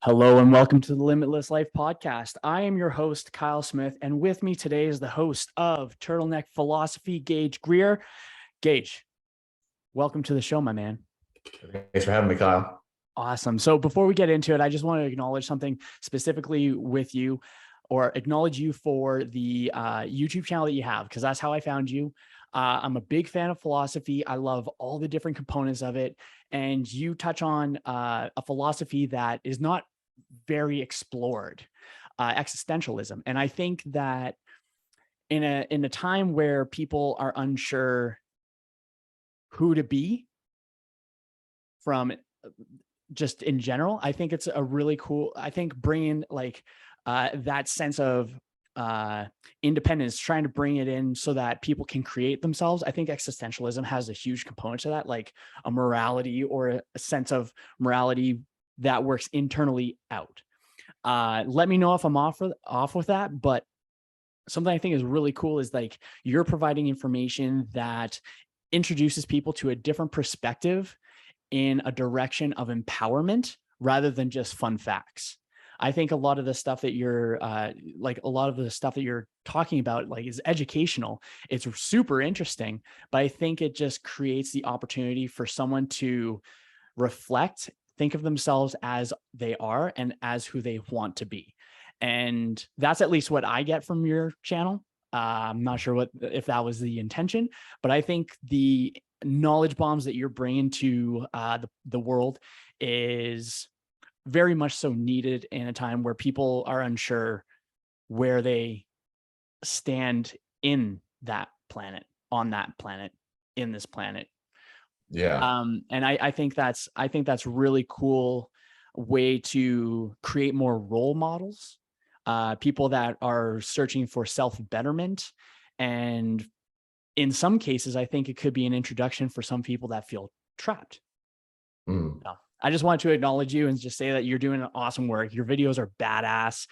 Hello and welcome to the Limitless Life podcast. I am your host, Kyle Smith, and with me today is the host of Turtleneck Philosophy, Gage Greer. Gage, welcome to the show, my man. Thanks for having me, Kyle. Awesome. So before we get into it, I just want to acknowledge something specifically with you, or acknowledge you for the YouTube channel that you have, because that's how I found you. I'm a big fan of philosophy. I love all the different components of it. And you touch on a philosophy that is not very explored, existentialism. And I think that in a time where people are unsure who to be from just in general, I think it's a really cool, I think bringing like that sense of independence, trying to bring it in so that people can create themselves. I think existentialism has a huge component to that, like a morality or a sense of morality that works internally out. Let me know if I'm off with that, but something I think is really cool is like you're providing information that introduces people to a different perspective in a direction of empowerment rather than just fun facts. I think a lot of the stuff that you're talking about, like, is educational. It's super interesting, but I think it just creates the opportunity for someone to reflect, think of themselves as they are and as who they want to be. And that's at least what I get from your channel. I'm not sure if that was the intention, but I think the knowledge bombs that you're bringing to the world is very much so needed in a time where people are unsure where they stand in that planet, on that planet, in this planet. Yeah. And I think that's really cool way to create more role models, people that are searching for self-betterment. And in some cases, I think it could be an introduction for some people that feel trapped. Mm. So I just wanted to acknowledge you and just say that you're doing awesome work. Your videos are badass.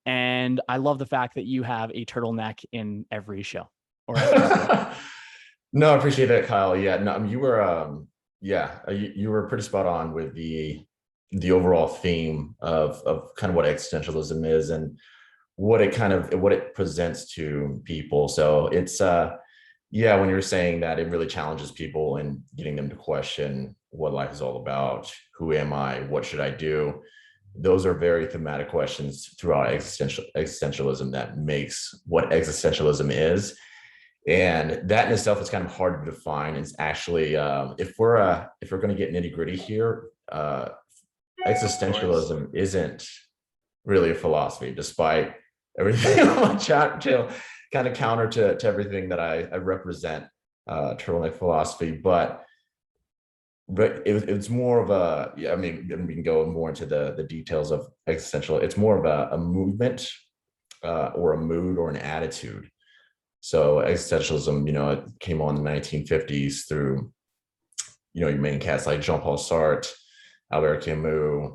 And I love the fact that you have a turtleneck in every show. Or No, I appreciate that, Kyle. Yeah, no, you were you were pretty spot on with the overall theme of kind of what existentialism is and what it presents to people. So it's when you're saying that, it really challenges people and getting them to question what life is all about. Who am I? What should I do? Those are very thematic questions throughout existentialism that makes what existentialism is. And that in itself is kind of hard to define. It's actually, if we're going to get nitty gritty here, existentialism isn't really a philosophy, despite everything on my channel kind of counter to everything that I represent, turtleneck philosophy. But it's more of a, I mean, we can go more into the details of existential. It's more of a movement or a mood or an attitude. So existentialism, it came on in the 1950s through, your main cats like Jean-Paul Sartre, Albert Camus,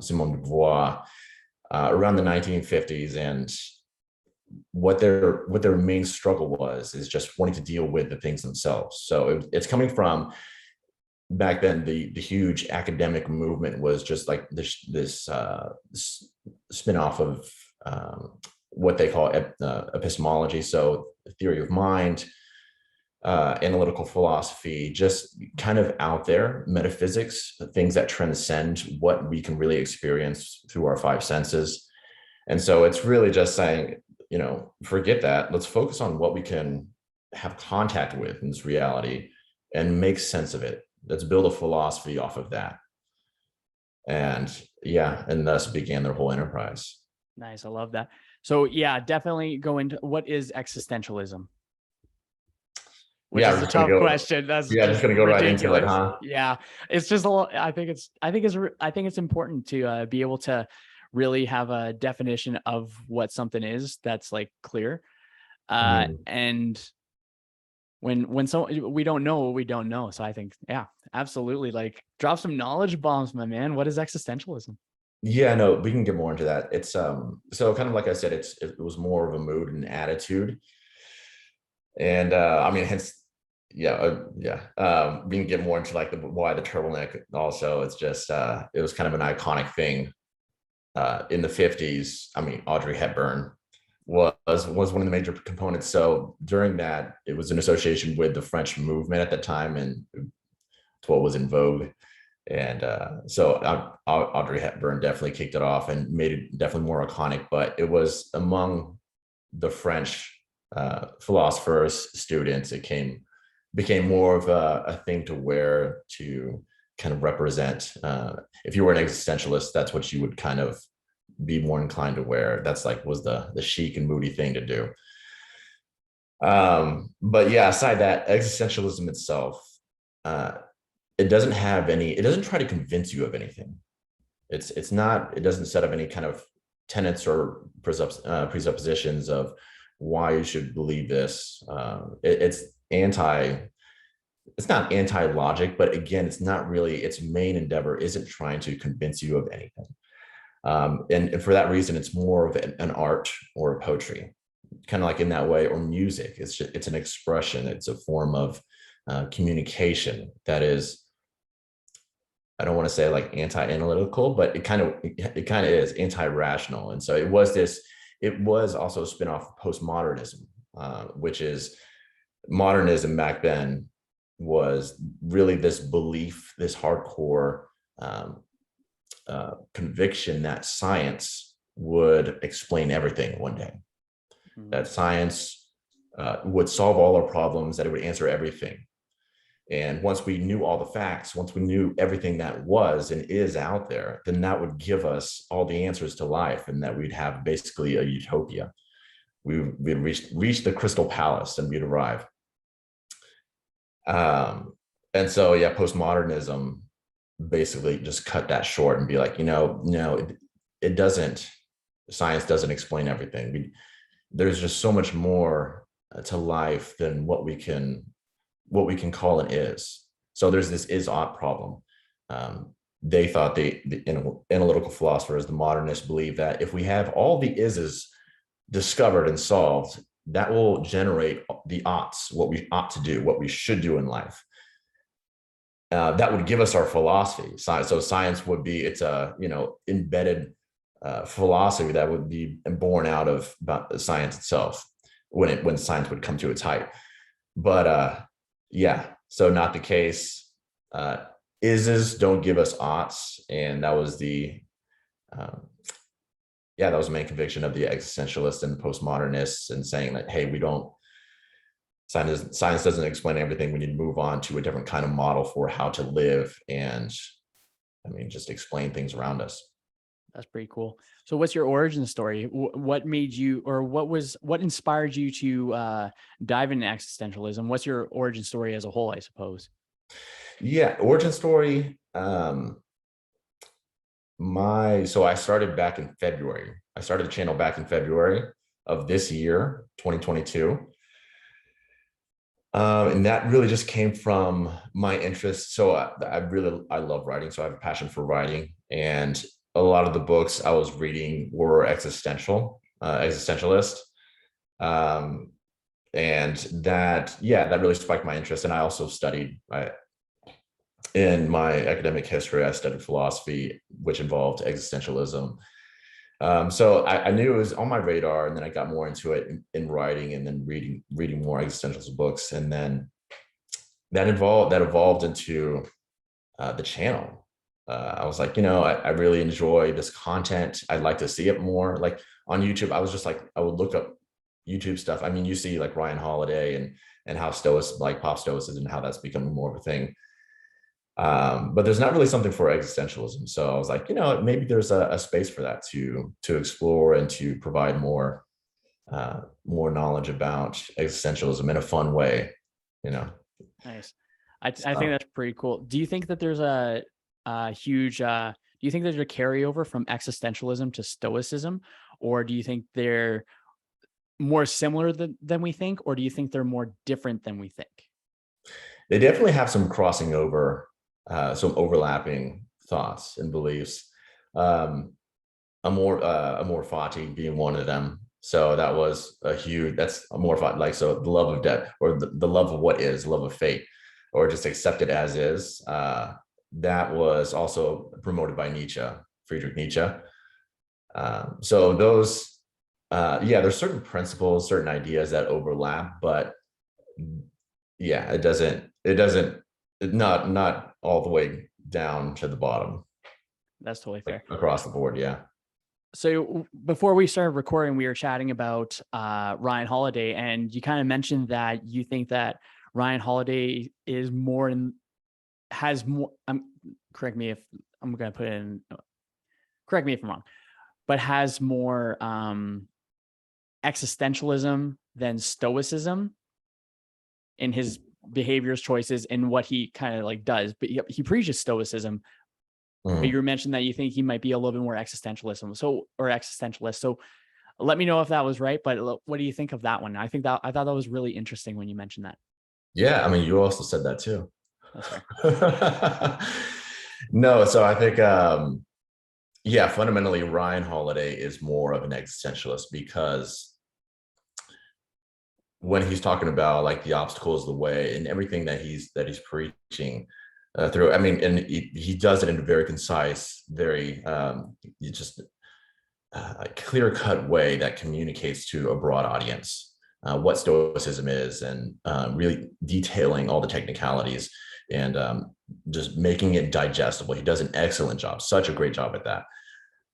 Simone de Beauvoir, around the 1950s. And what their main struggle is just wanting to deal with the things themselves. So it's coming from, back then, the huge academic movement was just like this spin-off of what they call epistemology. So the theory of mind, analytical philosophy, just kind of out there, metaphysics, things that transcend what we can really experience through our five senses. And so it's really just saying, forget that. Let's focus on what we can have contact with in this reality and make sense of it. Let's build a philosophy off of that. And thus began their whole enterprise. Nice. I love that. So definitely go into what is existentialism. Which is a tough question. That's just gonna go right into it, huh? Yeah, it's just a lot. I think it's important to be able to really have a definition of what something is that's like clear. And when we don't know what we don't know. So I think, absolutely. Like, drop some knowledge bombs, my man. What is existentialism? Yeah, no, we can get more into that. It's so kind of like I said, it was more of a mood and attitude. And I mean, hence, we can get more into like why the turtleneck. Also, it's just it was kind of an iconic thing in the 50s, I mean, Audrey Hepburn was one of the major components. So during that, it was an association with the French movement at the time, and it's what was in vogue. And so Audrey Hepburn definitely kicked it off and made it definitely more iconic. But it was among the French philosophers, students, became more of a thing to wear to kind of represent. If you were an existentialist, that's what you would kind of be more inclined to wear. That's like was the chic and moody thing to do. But yeah, aside that, existentialism itself, uh, it doesn't have any. It doesn't try to convince you of anything. It's not. It doesn't set up any kind of tenets or presuppositions of why you should believe this. It's anti. It's not anti-logic, but again, it's not really. Its main endeavor isn't trying to convince you of anything. And for that reason, it's more of an art or a poetry, kind of like in that way, or music. It's an expression. It's a form of communication that is, I don't want to say like anti-analytical, but it kind of is anti-rational. And so it was also a spinoff of postmodernism, which is modernism back then was really this belief, this hardcore conviction that science would explain everything one day, that science would solve all our problems, that it would answer everything. And once we knew all the facts, once we knew everything that was and is out there, then that would give us all the answers to life, and that we'd have basically a utopia. We'd reached the Crystal Palace and we'd arrive. And so, yeah, postmodernism basically just cut that short and be like, no, it doesn't. Science doesn't explain everything. There's just so much more to life than what we can call an is. So there's this is-ought problem. They thought the analytical philosophers, the modernists, believe that if we have all the ises discovered and solved, that will generate the oughts, what we ought to do, what we should do in life. That would give us our philosophy. So science would be, it's a embedded philosophy that would be born out of about the science itself when science would come to its height. But yeah, so not the case. Ises don't give us oughts, and that was the that was the main conviction of the existentialists and the postmodernists, and saying that, hey, science doesn't explain everything. We need to move on to a different kind of model for how to live, and just explain things around us. That's pretty cool. So what's your origin story? What made you, or what inspired you to dive into existentialism? What's your origin story as a whole, I suppose? Yeah, origin story. So I started back in February. I started the channel back in February of this year, 2022. And that really just came from my interest. So I love writing. So I have a passion for writing, and a lot of the books I was reading were existentialist. And that really spiked my interest. And I also studied, in my academic history, I studied philosophy, which involved existentialism. So I knew it was on my radar, and then I got more into it in writing, and then reading more existentialist books. And then that evolved into the channel. I was like, I really enjoy this content. I'd like to see it more. Like on YouTube, I was just like, I would look up YouTube stuff. You see like Ryan Holiday and how pop stoicism, and how that's becoming more of a thing. But there's not really something for existentialism. So I was like, maybe there's a space for that to explore and to provide more knowledge about existentialism in a fun way, Nice. I think that's pretty cool. Do you think that there's a huge, do you think there's a carryover from existentialism to stoicism, or do you think they're more similar than we think, or do you think they're more different than we think? They definitely have some crossing over, some overlapping thoughts and beliefs. Amor fati being one of them. So that was that's amor fati, like, so the love of death, or the love of what is, love of fate, or just accept it as is. That was also promoted by Friedrich Nietzsche. So those, yeah, there's certain principles, certain ideas that overlap, but yeah, not all the way down to the bottom, That's totally like fair. across the board. Yeah. So before we started recording, we were chatting about Ryan Holiday, and you kind of mentioned that you think that Ryan Holiday is more in has more. Correct me if I'm going to put in. Correct me if I'm wrong, but has more existentialism than stoicism in his behaviors, choices, and what he kind of like does. But he preaches stoicism. But Mhm. you mentioned that you think he might be a little bit more existentialist. So let me know if that was right. But what do you think of that one? I thought that was really interesting when you mentioned that. Yeah. I mean, you also said that too. That's fair. No, so I think, yeah, fundamentally, Ryan Holiday is more of an existentialist because when he's talking about like the obstacles, the way, and everything that he's preaching through, I mean, and he does it in a very concise, very just a clear cut way that communicates to a broad audience what Stoicism is, and really detailing all the technicalities, and just making it digestible. He does an excellent job, such a great job at that.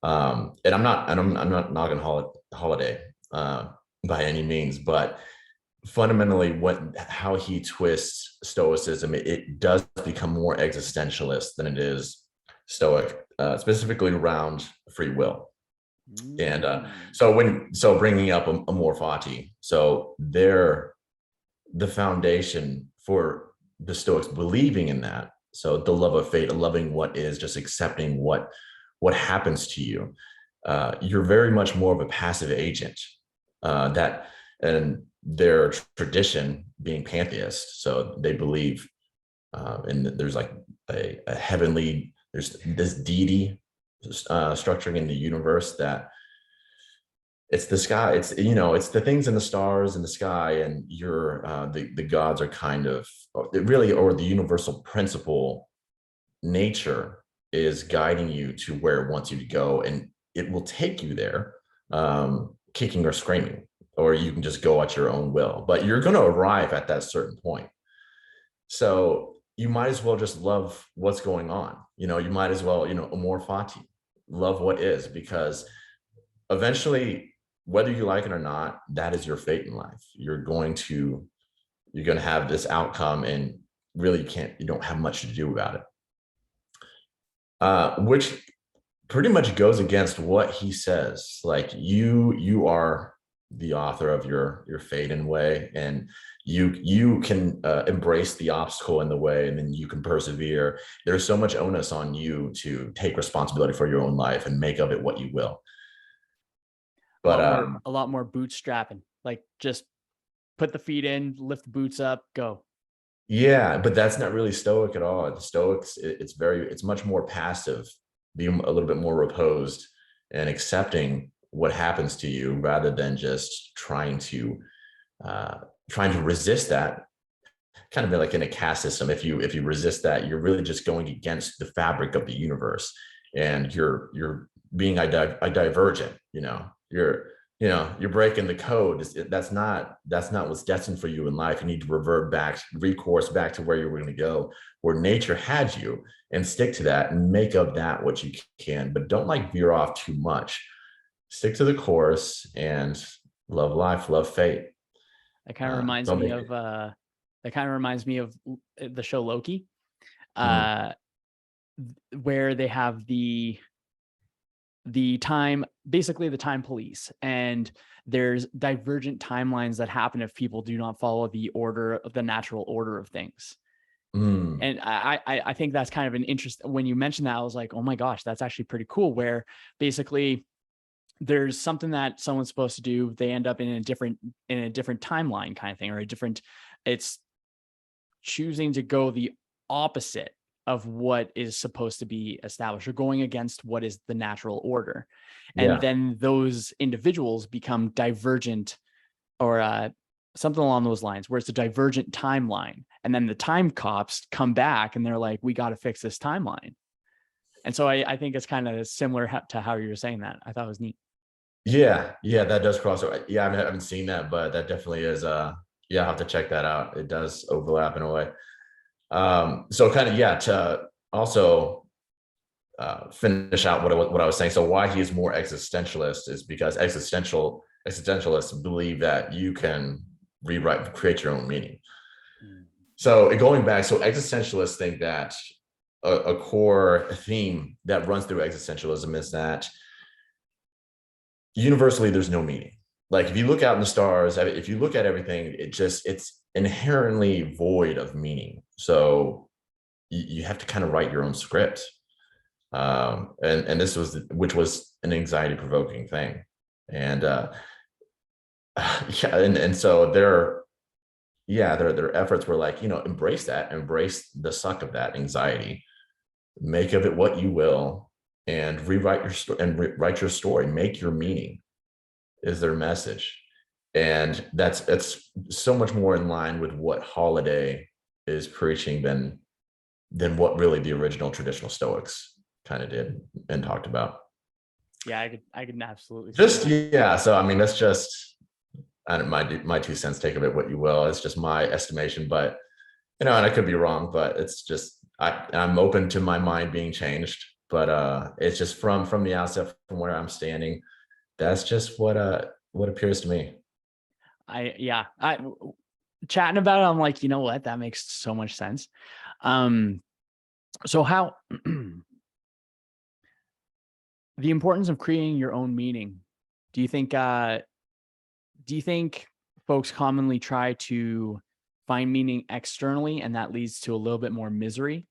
And I'm not knocking Holiday by any means, but fundamentally how he twists stoicism, it does become more existentialist than it is stoic, specifically around free will. And Mm. so bringing up amor fati, so they're the foundation for the Stoics believing in that. So the love of fate, loving what is, just accepting what happens to you. You're very much more of a passive agent. That and their tradition being pantheist, so they believe and there's like a heavenly, there's this deity structuring in the universe, that it's the sky, it's, it's the things in the stars in the sky, and the gods are kind of really, or the universal principle, nature is guiding you to where it wants you to go, and it will take you there, kicking or screaming, or you can just go at your own will, but you're going to arrive at that certain point. So you might as well just love what's going on. You might as well, amor fati, love what is, because eventually, whether you like it or not, that is your fate in life. You're going to have this outcome, and really you don't have much to do about it. Which pretty much goes against what he says. Like, you are the author of your fate in a way, and you can embrace the obstacle in the way, and then you can persevere. There's so much onus on you to take responsibility for your own life and make of it what you will. But A lot more bootstrapping. Like just put the feet in, lift the boots up, go. yeah, but that's not really stoic at all. The Stoics, it's much more passive, being a little bit more reposed and accepting what happens to you, rather than just trying to resist that. Kind of like in a caste system, if you resist that, you're really just going against the fabric of the universe, and you're being a divergent. You're breaking the code. That's not what's destined for you in life. You need to recourse back to where you're going to go, where nature had you, and stick to that and make of that what you can, but don't like veer off too much. Stick to the course and love life, love fate. That kind of reminds Don't me make of the show Loki, it. uh, where they have the time, basically the time police, and there's divergent timelines that happen if people do not follow the natural order of things. Mm, And I think that's kind of an interest. When you mentioned that, I was like, oh my gosh, that's actually pretty cool. Where basically there's something that someone's supposed to do, they end up in a different timeline kind of thing, or it's choosing to go the opposite of what is supposed to be established, or going against what is the natural order. And yeah. then those individuals become divergent, or something along those lines, where it's a divergent timeline. And then the time cops come back and they're like, we got to fix this timeline. And so I think it's kind of similar to how you were saying that. I thought it was neat. Yeah, yeah, that does cross over. Yeah, I haven't seen that, but that definitely is yeah, I'll have to check that out. It does overlap in a way. So kind of, yeah, to also finish out what I was saying. So why he is more existentialist is because existentialists believe that you can create your own meaning. Mm. So going back, so existentialists think that a core theme that runs through existentialism is that universally there's no meaning. Like if you look out in the stars, if you look at everything, it's inherently void of meaning. So you have to kind of write your own script. And this was, which was an anxiety provoking thing. And yeah, and so their efforts were like, embrace that, embrace the suck of that anxiety, make of it what you will, and rewrite your story and write your story, make your meaning is their message. And it's so much more in line with what Holiday is preaching than what really the original traditional Stoics kind of did and talked about. Yeah, I could absolutely see Just, that. yeah. So I mean, that's just my 2 cents. Take of it what you will. It's just my estimation, but and I could be wrong, but it's just I'm open to my mind being changed. But it's just from the outset, from where I'm standing, that's just what appears to me. I chatting about it, I'm like, you know what? That makes so much sense. So how the importance of creating your own meaning. Do you think folks commonly try to find meaning externally and that leads to a little bit more misery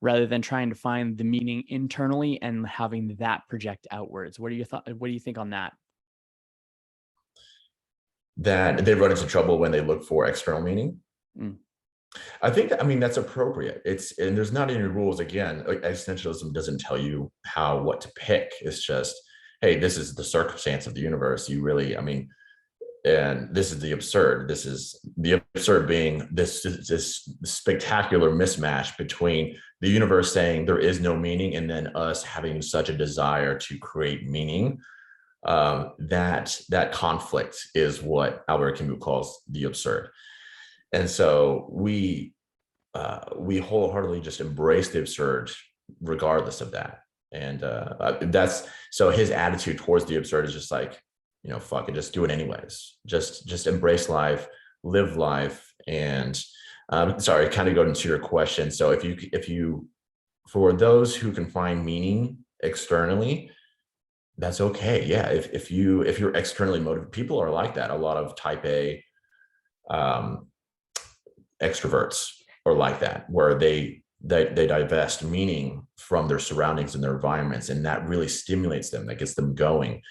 rather than trying to find the meaning internally and having that project outwards? What do you think on that? That they run into trouble when they look for external meaning. Mm. I mean, that's appropriate. And there's not any rules. Again, like existentialism doesn't tell you what to pick. It's just, hey, this is the circumstance of the universe. You really, I mean, and this is the absurd. This is the absurd being this spectacular mismatch between the universe saying there is no meaning and then us having such a desire to create meaning. That conflict is what Albert Camus calls the absurd. And so we wholeheartedly just embrace the absurd regardless of that. And that's so his attitude towards the absurd is just like, fuck it, just do it anyways. Just embrace life, live life. And sorry, kind of go into your question. So if you for those who can find meaning externally, that's okay. Yeah, if you're externally motivated, people are like that. A lot of type A um, extroverts are like that, where they divest meaning from their surroundings and their environments, and that really stimulates them. That gets them going.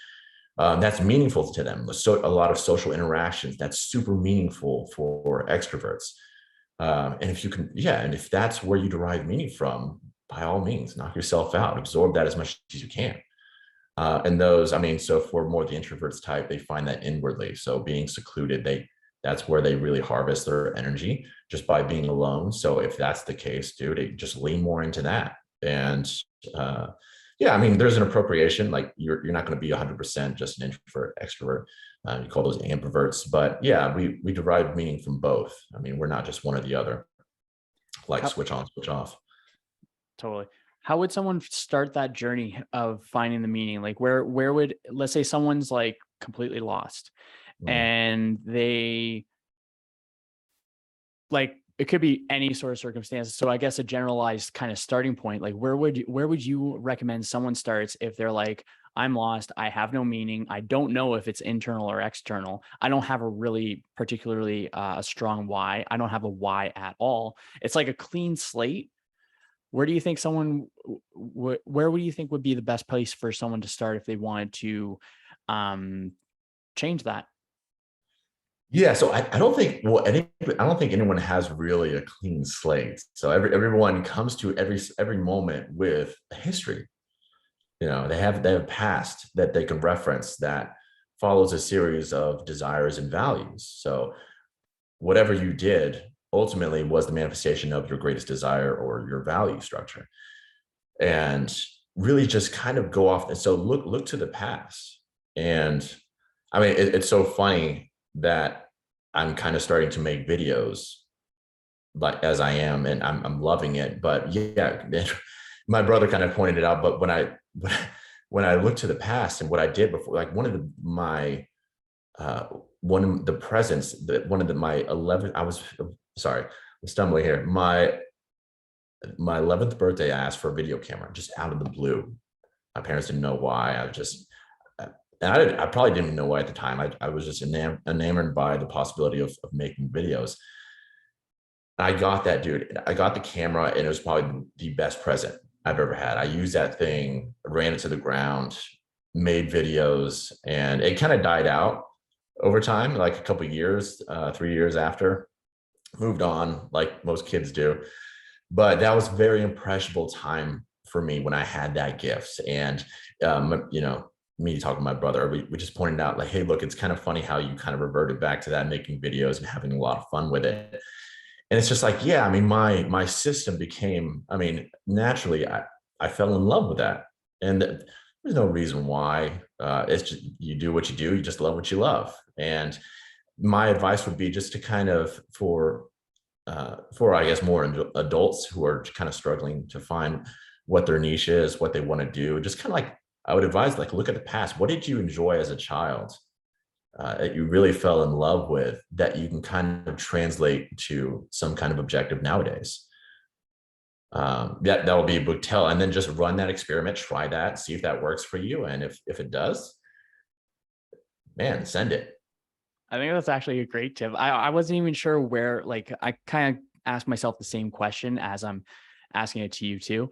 That's meaningful to them. So a lot of social interactions, that's super meaningful for extroverts. And if you can, yeah, and if that's where you derive meaning from, by all means, knock yourself out, absorb that as much as you can. And those, I mean, so for more the introverts type, they find that inwardly. So being secluded, that's where they really harvest their energy, just by being alone. So if that's the case, dude, just lean more into that. And yeah, I mean, there's an appropriation. Like you're not going to be 100% just an introvert, extrovert. You call those ambiverts, but yeah, we derive meaning from both. I mean, we're not just one or the other, like How, switch on, switch off. totally. How would someone start that journey of finding the meaning? Like where would, let's say someone's like completely lost Mhm. and they, like, it could be any sort of circumstance. So I guess a generalized kind of starting point, like where would you recommend someone starts if they're like, I'm lost, I have no meaning, I don't know if it's internal or external, I don't have a really particularly a strong why, I don't have a why at all. It's like a clean slate. Where do you think someone where would you think would be the best place for someone to start if they wanted to um change that? Yeah, so I don't think I don't think anyone has really a clean slate. So everyone comes to every moment with a history. They have past that they can reference that follows a series of desires and values. So whatever you did ultimately was the manifestation of your greatest desire or your value structure. And really just kind of go off. And so look to the past. And I mean, it's so funny that I'm kind of starting to make videos like as I am, and I'm loving it. But yeah, my brother kind of pointed it out. But when I look to the past and what I did before, like uh, one of the presents that one of my 11th, I was sorry, I'm stumbling here. My 11th birthday, I asked for a video camera just out of the blue. My parents didn't know why. I was just, and I probably didn't even know why at the time. I was just enamored by the possibility of making videos. I got that, dude. I got the camera, and it was probably the best present I've ever had. I used that thing, ran it to the ground, made videos, and it kind of died out over time, like a couple of years, 3 years after, moved on, like most kids do. But that was very impressionable time for me when I had that gift. And me talking to my brother, we just pointed out like, hey, look, it's kind of funny how you kind of reverted back to that, making videos and having a lot of fun with it. And it's just like, yeah, I mean, my system became, I mean, naturally, I fell in love with that. And there's no reason why. It's just, you do what you do, you just love what you love. And my advice would be just to kind of for I guess more adults who are kind of struggling to find what their niche is, what they want to do. Just kind of like, I would advise, like, look at the past. What did you enjoy as a child that you really fell in love with, that you can kind of translate to some kind of objective nowadays? That will be a book tell, and then just run that experiment, try that, see if that works for you, and if it does, man, send it. I think that's actually a great tip. I wasn't even sure where, like, I kind of asked myself the same question as I'm asking it to you too.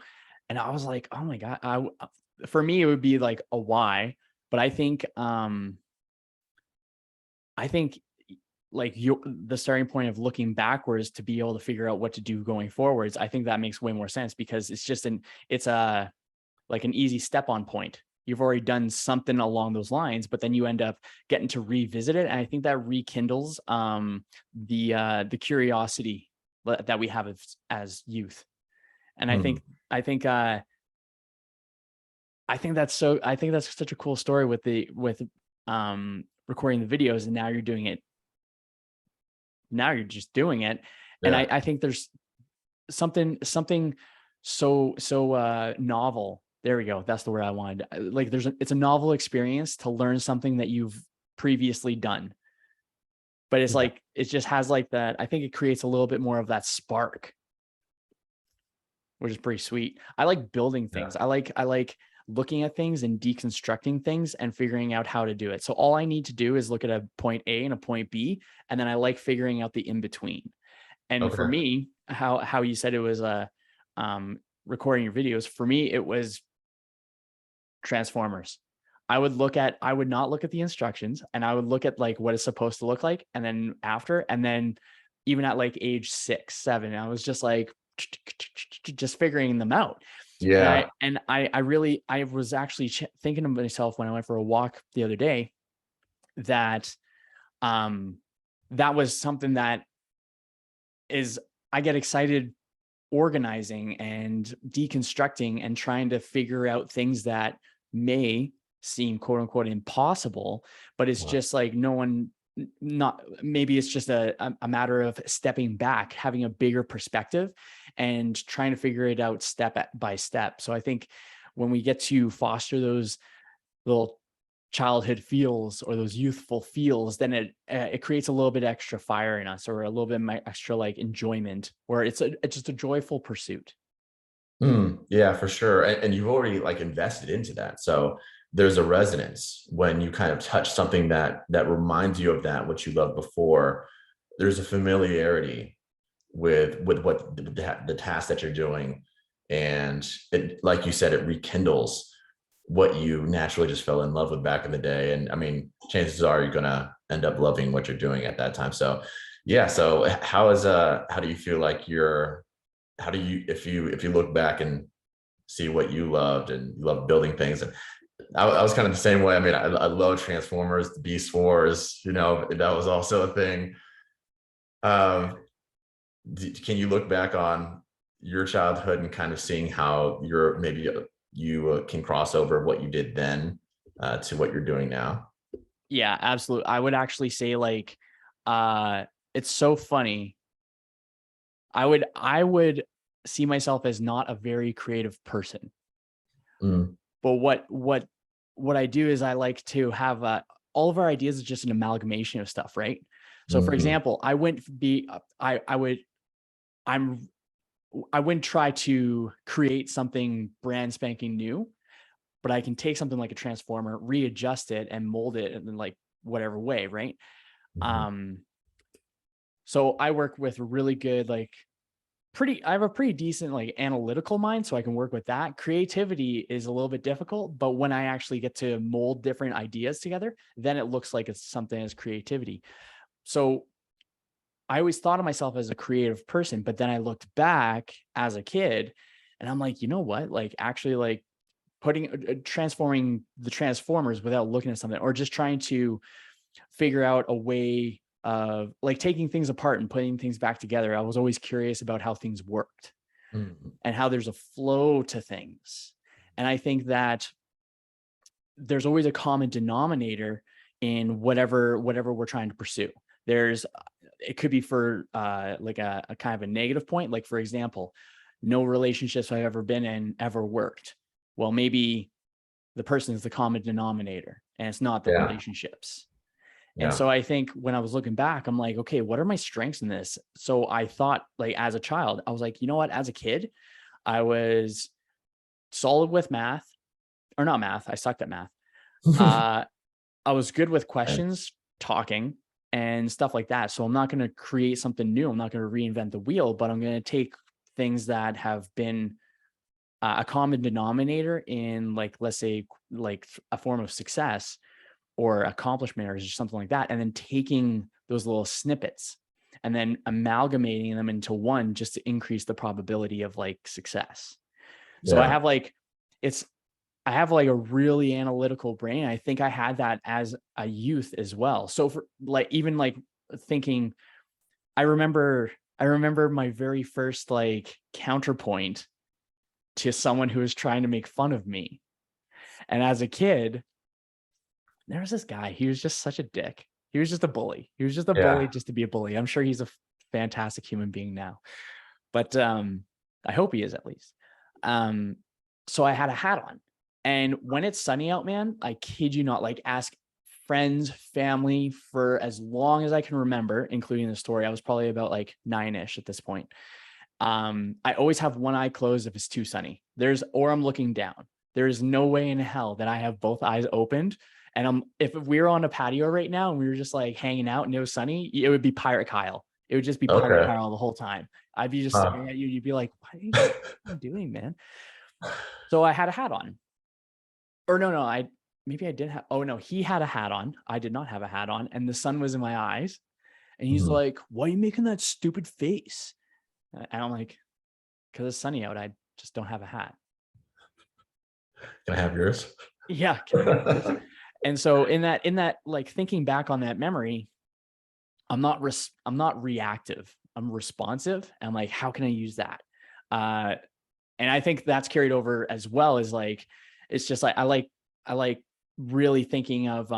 And I was like, oh my God, for me, it would be like a why, but I think like the starting point of looking backwards to be able to figure out what to do going forwards. I think that makes way more sense, because it's a, like an easy step on point. You've already done something along those lines, but then you end up getting to revisit it. And I think that rekindles the curiosity that we have as youth. And Hmm. I think that's such a cool story with recording the videos, and now you're doing it. Now you're just doing it. And Yeah. I think there's something so novel. There we go. That's the word I wanted. Like it's a novel experience to learn something that you've previously done. But it's Yeah. like, it just has like that. I think it creates a little bit more of that spark, which is pretty sweet. I like building Yeah. things. I like looking at things and deconstructing things and figuring out how to do it. So all I need to do is look at a point A and a point B, and then I like figuring out the in between. And for Okay. me, how you said it was recording your videos, for me it was Transformers. I would not look at the instructions, and I would look at like what it's supposed to look like. And then and then even at like age 6, 7, I was just like just figuring them out. And Yeah. I was actually thinking of myself when I went for a walk the other day, that um that was something that is, I get excited organizing and deconstructing and trying to figure out things that may seem quote unquote impossible, but it's Wow. just like no one, not maybe it's just a matter of stepping back, having a bigger perspective and trying to figure it out step by step. So I think when we get to foster those little childhood feels or those youthful feels, then it creates a little bit extra fire in us, or a little bit extra like enjoyment, or it's just a joyful pursuit. Yeah, for sure. And you've already like invested into that. So there's a resonance when you kind of touch something that reminds you of that, what you loved before. There's a familiarity with what the task that you're doing. And it, like you said, it rekindles what you naturally just fell in love with back in the day. And I mean, chances are you're gonna end up loving what you're doing at that time. So yeah. So how do you feel like you're how do you if you look back and see what you loved and you love building things, and I was kind of the same way. I mean, I love Transformers, the Beast Wars, that was also a thing. um can you look back on your childhood and kind of seeing how you're maybe you can cross over what you did then to what you're doing now? Yeah, absolutely. I would actually say like, it's so funny. I would see myself as not a very creative person, Mm, but what I do is I like to have all of our ideas is just an amalgamation of stuff, right? So for mhm. example, I wouldn't be I would I'm I wouldn't try to create something brand spanking new, but I can take something like a transformer, readjust it and mold it in like whatever way, right? Mhm. Um so I work with really good I have a pretty decent like analytical mind, so I can work with that. Creativity is a little bit difficult, but when I actually get to mold different ideas together, then it looks like it's something as creativity. So I always thought of myself as a creative person, but then I looked back as a kid and I'm like, you know what? Like actually like transforming the transformers without looking at something, or just trying to figure out a way of like taking things apart and putting things back together. I was always curious about how things worked Mhm. and how there's a flow to things. And I think that there's always a common denominator in whatever we're trying to pursue. There's it could be for like a kind of a negative point. Like for example, no relationships I've ever been in ever worked. Well, maybe the person is the common denominator and it's not the Yeah, relationships. And yeah. so I think when I was looking back, I'm like, okay, what are my strengths in this? So I thought like as a child, I was like, you know what? As a kid, I was solid with math or not math. I sucked at math. Uh, I was good with And questions, talking, and stuff like that. So I'm not going to create something new. I'm not going to reinvent the wheel, but I'm going to take things that have been a common denominator in, like, let's say, like a form of success or accomplishment or just something like that, and then taking those little snippets and then amalgamating them into one just to increase the probability of like success. So yeah. it's I have like a really analytical brain. I think I had that as a youth as well. So for like even like thinking, I remember I remember my very first like counterpoint to someone who was trying to make fun of me. And as a kid, there was this guy, he was just such a dick. He was just a bully. He was just a bully Yeah. just to be a bully. I'm sure he's a fantastic human being now. But I hope he is at least. Um, so I had a hat on. And when it's sunny out, man, I kid you not, like ask friends, family for as long as I can remember, including the story. I was probably about like 9-ish at this point. I always have one eye closed if it's too sunny. Or I'm looking down. There is no way in hell that I have both eyes opened. And if we were on a patio right now and we were just like hanging out and it was sunny, it would be Pirate Kyle. It would just be Pirate Okay. Kyle the whole time. I'd be just Huh. staring at you. You'd be like, what are you doing, man? So I had a hat on. Or no, maybe I did have, oh no, he had a hat on. I did not have a hat on. And the sun was in my eyes. And he's Mhm. like, why are you making that stupid face? And I'm like, because it's sunny out. I just don't have a hat. Can I have yours? Yeah, can I have yours? And so in that like thinking back on that memory, I'm not reactive. I'm responsive. I'm like, how can I use that? Uh, and I think that's carried over as well as like, it's just like I like really thinking of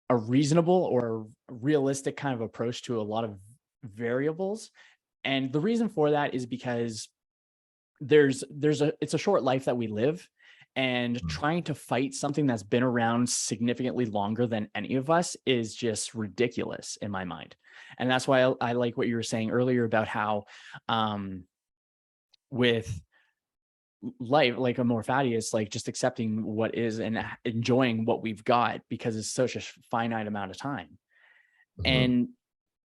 a reasonable or a realistic kind of approach to a lot of variables. And the reason for that is because it's a short life that we live, and Mm. trying to fight something that's been around significantly longer than any of us is just ridiculous in my mind. And that's why I like what you were saying earlier about how um with life, like a more fatty, is like just accepting what is and enjoying what we've got because it's such a finite amount of time. Mhm. And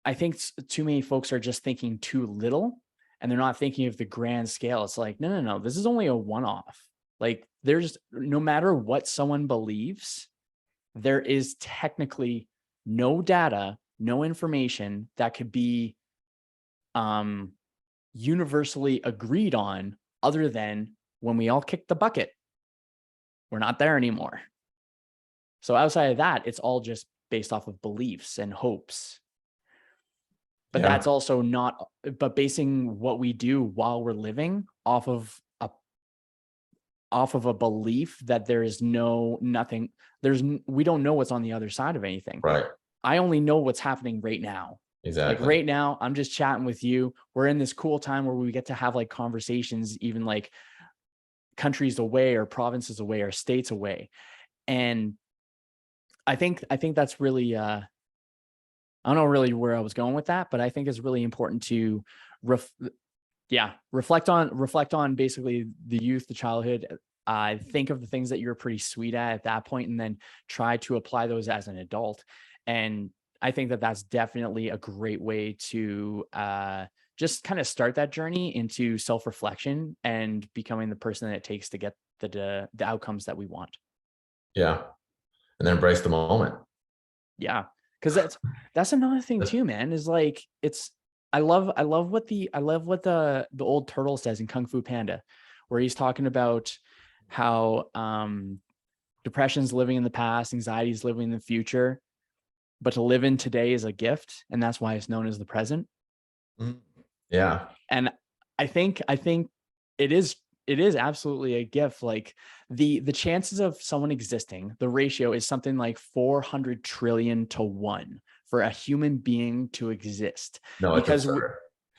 I think too many folks are just thinking too little, and they're not thinking of the grand scale. It's like, no, no, no, this is only a one off. Like, there's no matter what someone believes, there is technically no data, no information that could be um, universally agreed on other than when we all kick the bucket, we're not there anymore. So outside of that, it's all just based off of beliefs and hopes. But that's Yeah. also not, but basing what we do while we're living off of off of a belief that there is nothing, we don't know what's on the other side of anything. Right. I only know what's happening right now. Exactly. Like right now, I'm just chatting with you. We're in this cool time where we get to have like conversations, even like countries away or provinces away or states away. And I think that's really, I don't know really where I was going with that, but I think it's really important to reflect on basically the youth, the childhood. Think of the things that you're pretty sweet at that point, and then try to apply those as an adult. And I think that that's definitely a great way to just kind of start that journey into self-reflection and becoming the person that it takes to get the outcomes that we want. Yeah. And then embrace the moment. Yeah. Cause that's another thing too, man, is like, I love what the old turtle says in Kung Fu Panda, where he's talking about how depression's living in the past, anxiety is living in the future, but to live in today is a gift, and that's why it's known as the present. Yeah. And I think it is absolutely a gift. Like the chances of someone existing, the ratio is something like 400 trillion to 1 for a human being to exist. No, it's Because absurd.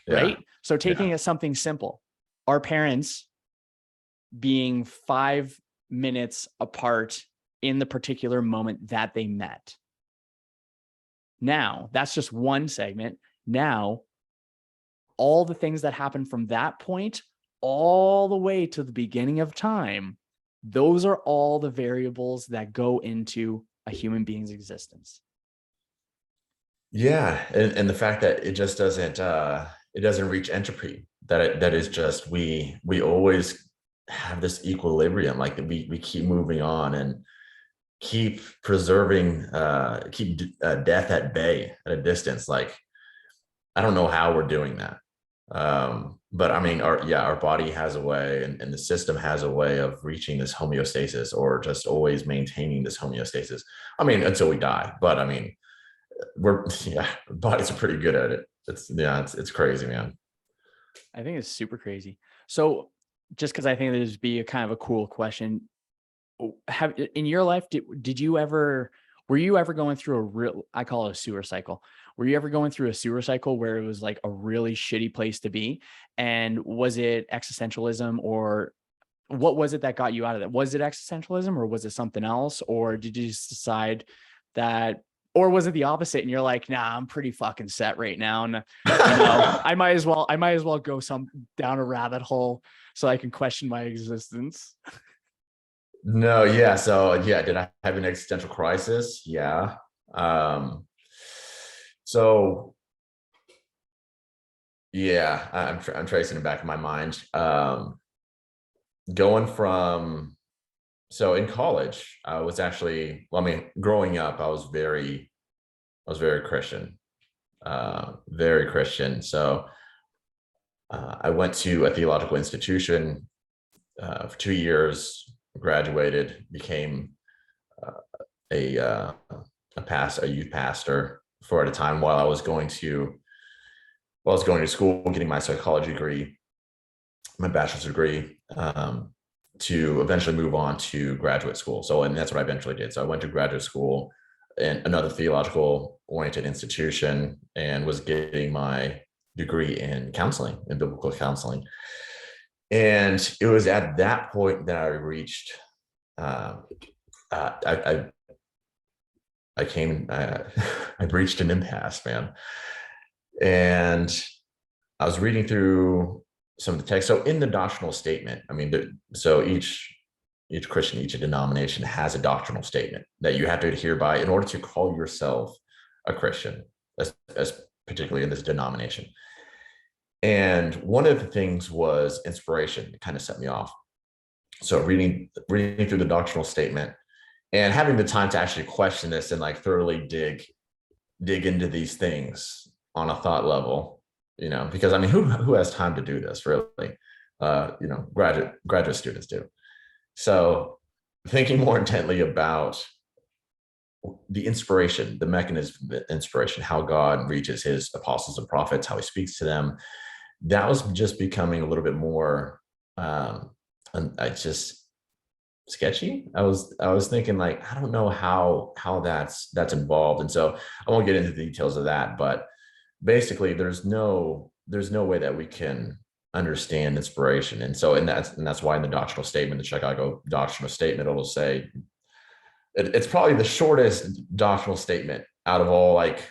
right? So taking Yeah. it something simple, our parents being 5 minutes apart in the particular moment that they met. Now, that's just one segment. Now, all the things that happen from that point all the way to the beginning of time, those are all the variables that go into a human being's existence. Yeah. And the fact that it just doesn't reach entropy, that is just, we always have this equilibrium, like we keep moving on and keep preserving, keep death at bay, at a distance. Like, I don't know how we're doing that. But I mean, our body has a way, and the system has a way of reaching this homeostasis, or just always maintaining this homeostasis. I mean, until we die. But I mean, bodies are pretty good at it. It's crazy, man. I think it's super crazy. So just because I think this would be a kind of a cool question, have in your life, were you ever going through a real, I call it a sewer cycle? Were you ever going through a sewer cycle where it was like a really shitty place to be? And was it existentialism, or what was it that got you out of that? Was it existentialism, or was it something else? Or did you just decide that, or was it the opposite? And you're like, nah, I'm pretty fucking set right now. And I might as well go down a rabbit hole so I can question my existence. No, yeah. So yeah, did I have an existential crisis? Yeah. So yeah, I'm tracing it back in my mind. Going from, so in college, I was actually, well, I mean, growing up, I was very Christian, very Christian. So I went to a theological institution for 2 years, graduated, became a youth pastor for at a time while I was going to school, getting my psychology degree, my bachelor's degree, to eventually move on to graduate school. So, and that's what I eventually did. So I went to graduate school in another theological oriented institution and was getting my degree in counseling, in biblical counseling. And it was at that point that I reached, I reached an impasse, man. And I was reading through some of the text. So in the doctrinal statement, I mean, so each Christian, each denomination has a doctrinal statement that you have to adhere by in order to call yourself a Christian, as particularly in this denomination. And one of the things was inspiration. It kind of set me off. So reading through the doctrinal statement and having the time to actually question this and like thoroughly dig into these things on a thought level, because I mean, who has time to do this really? Graduate students do. So thinking more intently about the inspiration, the mechanism of inspiration, how God reaches his apostles and prophets, how he speaks to them, that was just becoming a little bit more, and I just sketchy. I was thinking like, I don't know how that's involved. And so I won't get into the details of that, but basically there's no way that we can understand inspiration. And so, and that's why in the doctrinal statement, the Chicago doctrinal statement, it'll say it's probably the shortest doctrinal statement out of all like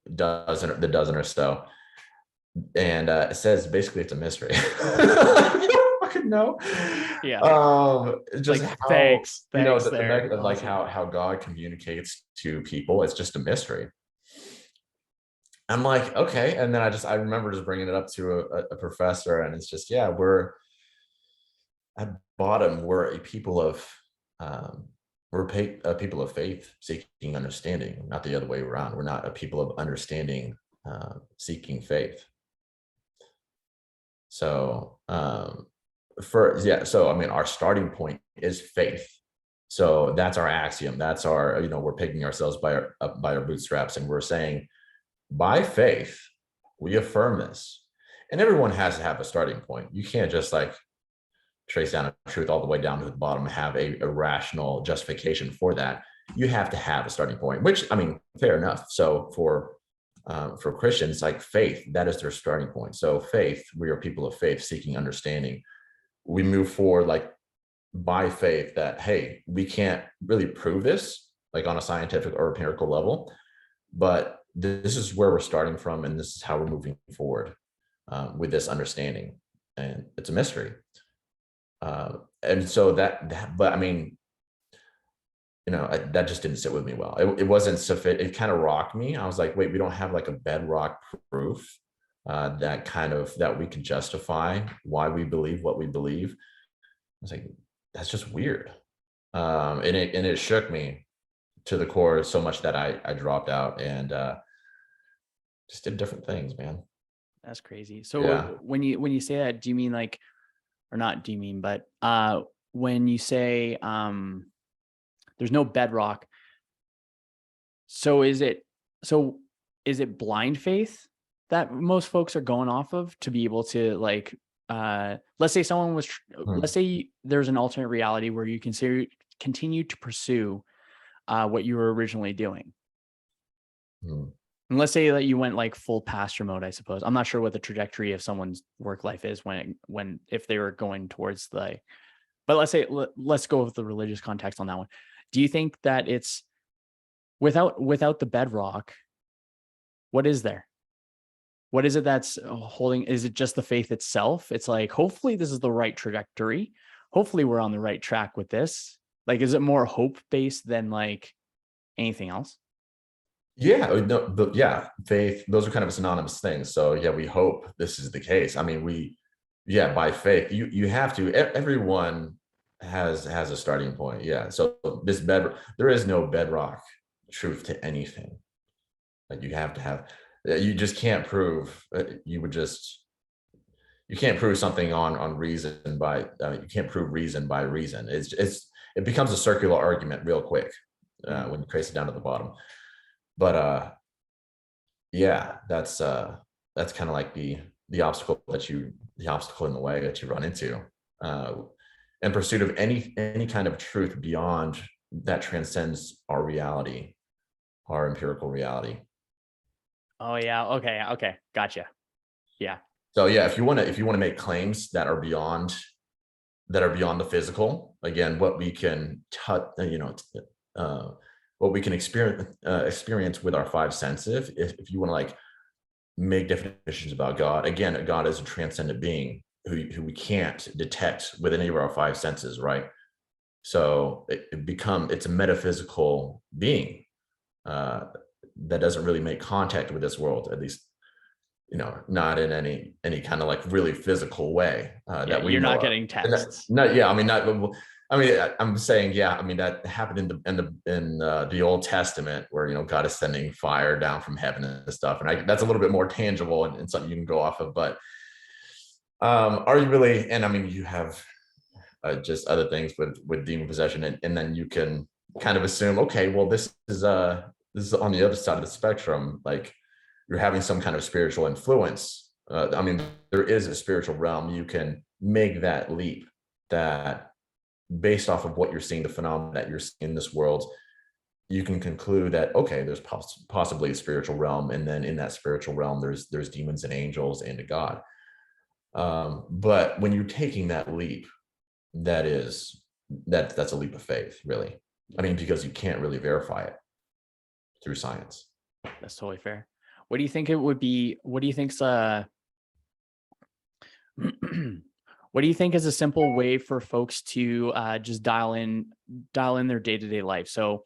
the dozen or so. And it says basically it's a mystery. I don't fucking know. Yeah. Just Like, how, thanks the there. method of like Awesome. how God communicates to people. It's just a mystery. I'm like, okay. And then I remember just bringing it up to a professor, and it's just, yeah, we're at bottom, we're a people of, um, a people of faith seeking understanding, not the other way around. We're not a people of understanding seeking faith. So, so I mean, our starting point is faith. So that's our axiom. That's our, we're picking ourselves by our bootstraps, and we're saying, by faith, we affirm this. And everyone has to have a starting point. You can't just like trace down a truth all the way down to the bottom and have a rational justification for that. You have to have a starting point, which, I mean, fair enough. So for Christians, like faith, that is their starting point. So faith, we are people of faith seeking understanding. We move forward like by faith that, hey, we can't really prove this like on a scientific or empirical level, but this is where we're starting from, and this is how we're moving forward with this understanding. And it's a mystery. And so but I mean, that just didn't sit with me well. It wasn't sufficient. It kind of rocked me. I was like, wait, we don't have like a bedrock proof that we can justify why we believe what we believe. I was like, that's just weird. And it shook me to the core so much that I dropped out and just did different things, man. That's crazy. So Yeah. when you say that, do you mean like, or not do you mean, but when you say there's no bedrock, so is it blind faith that most folks are going off of to be able to like let's say let's say there's an alternate reality where you continue to pursue what you were originally doing. And let's say that you went like full pastor mode, I suppose. I'm not sure what the trajectory of someone's work life is if they were going towards but let's go with the religious context on that one. Do you think that it's without the bedrock, what is there? What is it that's holding? Is it just the faith itself? It's like, hopefully this is the right trajectory. Hopefully we're on the right track with this. Like, is it more hope based than like anything else? Yeah, no, but yeah, faith, those are kind of synonymous things. So yeah, we hope this is the case. I mean, by faith, you have to, everyone has a starting point. Yeah. So there is no bedrock truth to anything. Like you have to have, you just can't prove, you can't prove something on reason you can't prove reason by reason. It becomes a circular argument real quick when you trace it down to the bottom. But yeah, that's kind of like the obstacle in the way that you run into in pursuit of any kind of truth beyond that transcends our reality, our empirical reality. Oh yeah. Okay. Gotcha. Yeah. So yeah, if you want to make claims that are beyond the physical, again, what we can touch, what we can experience with our five senses. If you want to like make definitions about God, again, God is a transcendent being who we can't detect with any of our five senses, right? So it's a metaphysical being that doesn't really make contact with this world, at least not in any kind of like really physical way that we you're know not of. getting texts. Yeah, I mean, I'm saying, yeah, I mean, that happened in the Old Testament where, God is sending fire down from heaven and stuff. And that's a little bit more tangible and something you can go off of. But are you really, and I mean, you have just other things with demon possession, and then you can kind of assume, okay, well, this is on the other side of the spectrum. Like you're having some kind of spiritual influence. I mean, there is a spiritual realm. You can make that leap that based off of what you're seeing, the phenomena that you're seeing in this world, you can conclude that, okay, there's possibly a spiritual realm, and then in that spiritual realm there's demons and angels and a god. But when you're taking that leap, that's a leap of faith, really. I mean, because you can't really verify it through science. That's totally fair. What do you think it would be? What do you think's what do you think is a simple way for folks to just dial in their day-to-day life? So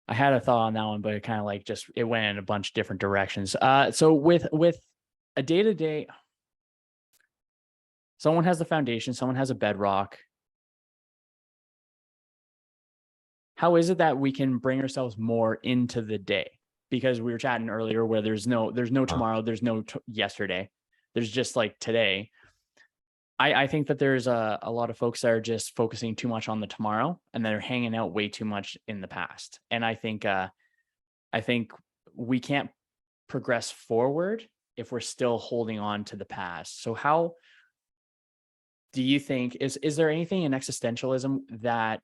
I had a thought on that one, but it kind of like just it went in a bunch of different directions. So with a day-to-day, someone has the foundation, someone has a bedrock. How is it that we can bring ourselves more into the day? Because we were chatting earlier where there's no tomorrow, there's no yesterday. There's just like today. I think that there's a lot of folks that are just focusing too much on the tomorrow, and they're hanging out way too much in the past. And I think we can't progress forward if we're still holding on to the past. So how do you think, is there anything in existentialism that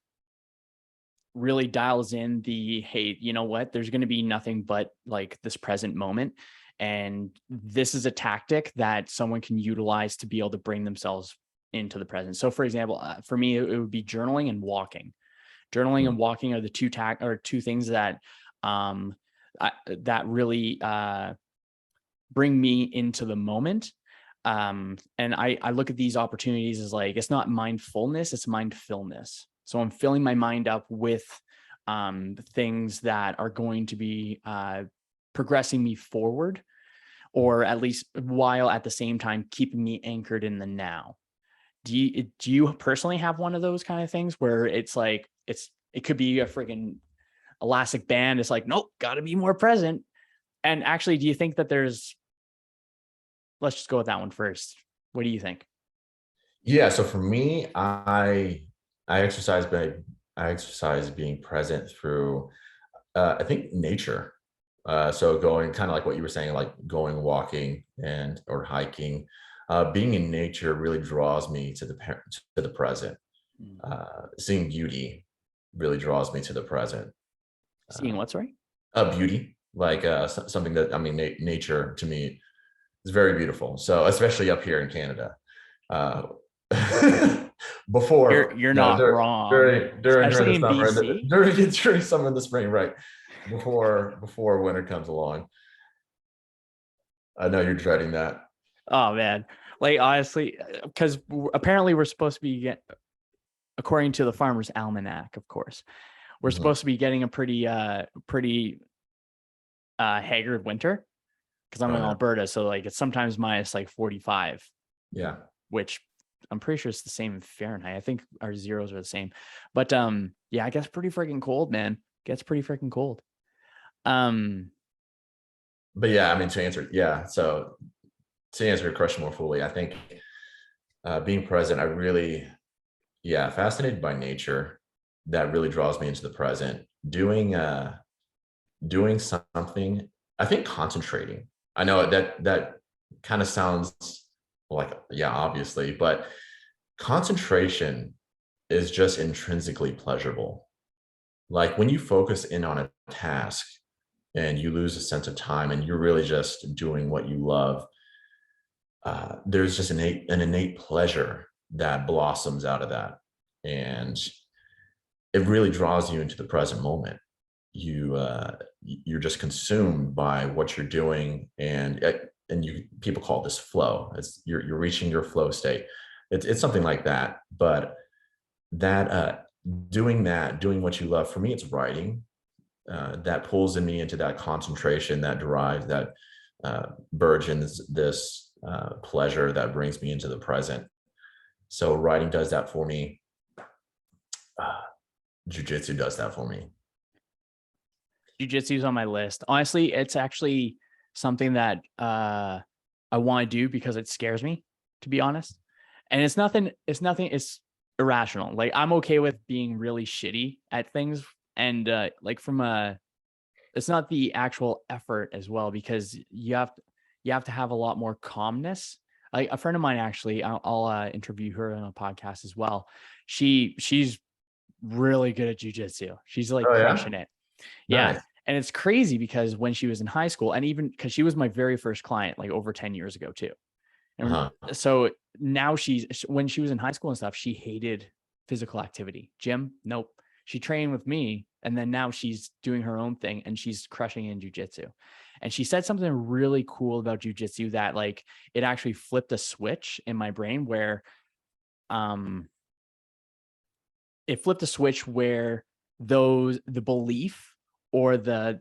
really dials in the, hey, you know what, there's going to be nothing but like this present moment, and this is a tactic that someone can utilize to be able to bring themselves into the present? So for example, for me, it would be journaling and walking. Journaling and walking are the two things that that really bring me into the moment. And I look at these opportunities as like, it's not mindfulness, it's mindfulness. So I'm filling my mind up with things that are going to be progressing me forward, or at least while at the same time keeping me anchored in the now. Do you personally have one of those kind of things where it's like it could be a freaking elastic band? It's like, nope, got to be more present. And actually, do you think that let's just go with that one first. What do you think? Yeah, so for me, I exercise being present through I think nature. So going kind of like what you were saying, like going walking or hiking, being in nature really draws me to the present. Seeing beauty really draws me to the present. Seeing what, sorry? Beauty, like something that, I mean, nature to me is very beautiful. So especially up here in Canada. Uh, before, You're not wrong, during especially the in summer, BC. during summer and the spring, right? Before winter comes along. I know you're dreading that. Oh man, like honestly, because apparently we're supposed to be according to the Farmer's Almanac, of course, we're supposed to be getting a pretty haggard winter, because I'm Oh in no. Alberta, so like it's sometimes minus like 45, Yeah. which I'm pretty sure it's the same in Fahrenheit. I think our zeros are the same, but yeah, it gets pretty freaking cold, man. Gets pretty freaking cold. But yeah, I mean, so to answer your question more fully, I think being present, I really, fascinated by nature. That really draws me into the present. Doing something, I think concentrating. I know that kind of sounds like, yeah, obviously, but concentration is just intrinsically pleasurable. Like when you focus in on a task and you lose a sense of time and you're really just doing what you love, there's just an innate pleasure that blossoms out of that. And it really draws you into the present moment. You're just consumed by what you're doing, and people call this flow. You're reaching your flow state. It's something like that. But doing what you love, for me, it's writing. That pulls in me into that concentration, that drive, that burgeons this pleasure that brings me into the present. So writing does that for me. Jiu-jitsu does that for me. Jiu-jitsu is on my list. Honestly, it's actually something that I want to do because it scares me, to be honest. And it's nothing, it's irrational. Like I'm okay with being really shitty at things. And like it's not the actual effort as well, because you have to have a lot more calmness Like a friend of mine, actually, I'll interview her on a podcast as well. She's really good at jujitsu. She's like Oh yeah, crushing it. Yeah. nice. And it's crazy because when she was in high school, and even because she was my very first client, like over 10 years ago too. And Uh-huh. so now when she was in high school and stuff, she hated physical activity. Gym, nope. She trained with me. And then now she's doing her own thing and she's crushing in jujitsu. And she said something really cool about jujitsu that like it actually flipped a switch in my brain where um it flipped a switch where the belief or the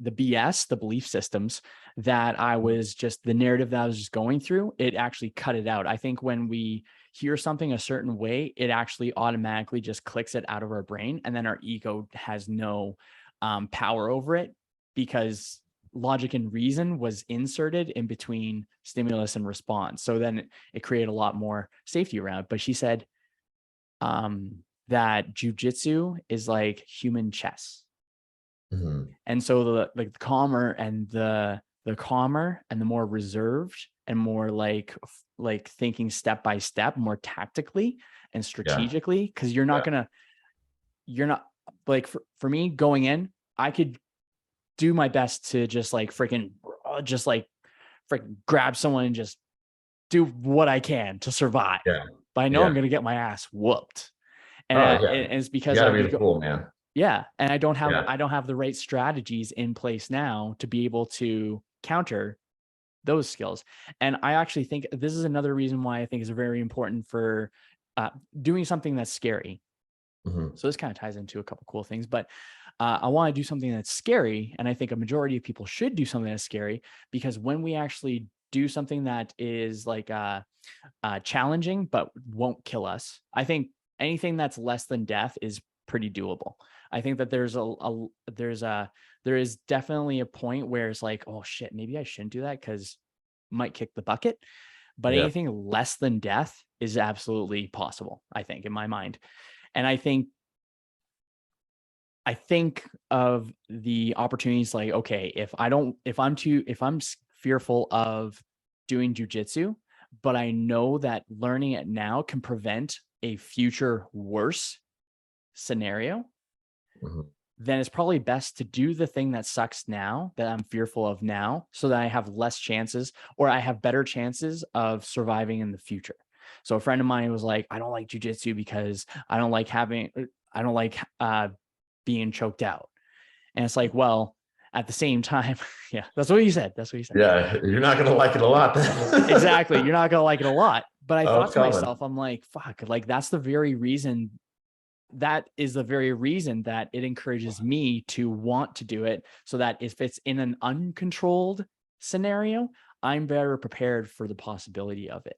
BS, the belief systems that I was just the narrative that I was just going through, it actually cut it out. I think when we hear something a certain way, it actually automatically just clicks it out of our brain, and then our ego has no power over it because logic and reason was inserted in between stimulus and response. So then it created a lot more safety around. But she said, that jujitsu is like human chess. Mhm. And so the calmer and the more reserved and more like thinking step by step, more tactically and Yeah, strategically, because yeah, you're not like for me going in, I could do my best to just like freaking grab someone and just do what I can to survive. yeah, But I know I'm yeah. gonna get my ass whooped. Oh yeah, And it's you because got to I've be been the fool, man. yeah, and Yeah. I don't have the right strategies in place now to be able to counter those skills. And I actually think this is another reason why I think it's very important for uh, doing something that's scary. Mhm. So this kind of ties into a couple cool things, but I want to do something that's scary, and I think a majority of people should do something that's scary because when we actually do something that is like challenging but won't kill us, I think anything that's less than death is pretty doable. I think that there is definitely a point where it's like, oh shit, maybe I shouldn't do that because might kick the bucket. But Yeah. anything less than death is absolutely possible, I think, in my mind. And I think of the opportunities like, okay, if I'm fearful of doing jujitsu, but I know that learning it now can prevent a future worse scenario, Mhm. then it's probably best to do the thing that sucks now that I'm fearful of now so that I have less chances or I have better chances of surviving in the future. So a friend of mine was like, I don't like jujitsu because I don't like being choked out. And it's like, well, at the same time, yeah, that's what you said. That's what you said. Yeah, you're not gonna like it a lot then. Exactly. You're not going to like it a lot. But I Oh, thought it's to coming. myself, I'm like, fuck, like that's the very reason that is the very reason that it encourages me to want to do it so that if it's in an uncontrolled scenario, I'm better prepared for the possibility of it.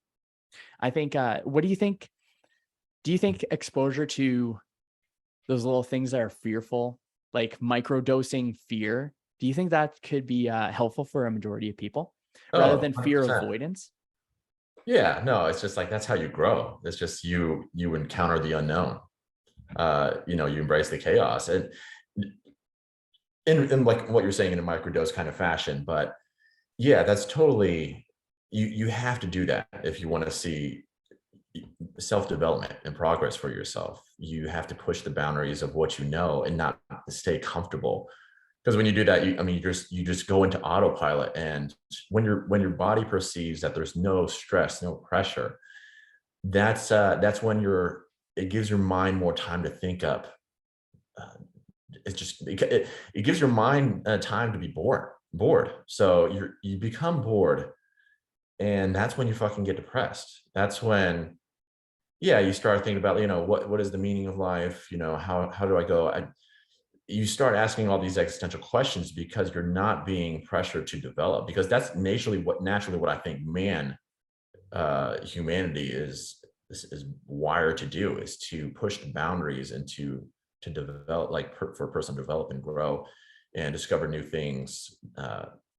I think, what do you think? Do you think exposure to those little things that are fearful, like microdosing fear, do you think that could be helpful for a majority of people rather Oh, than fear 100%. avoidance? Yeah, no, it's just like that's how you grow. It's just you encounter the unknown. You embrace the chaos. And in like what you're saying in a microdose kind of fashion, but yeah, that's totally you have to do that if you want to see self-development and progress for yourself. You have to push the boundaries of what you know and not stay comfortable. Because when you do that, you just go into autopilot. And when your body perceives that there's no stress, no pressure, that's when it gives your mind more time to think up. Uh, it gives your mind time to be bored. So you become bored, and that's when you fucking get depressed. That's when, yeah, you start thinking about, what is the meaning of life? How do I go? You start asking all these existential questions because you're not being pressured to develop. Because that's naturally what I think humanity is wired to do, is to push the boundaries and to develop, like for a person to develop and grow and discover new things.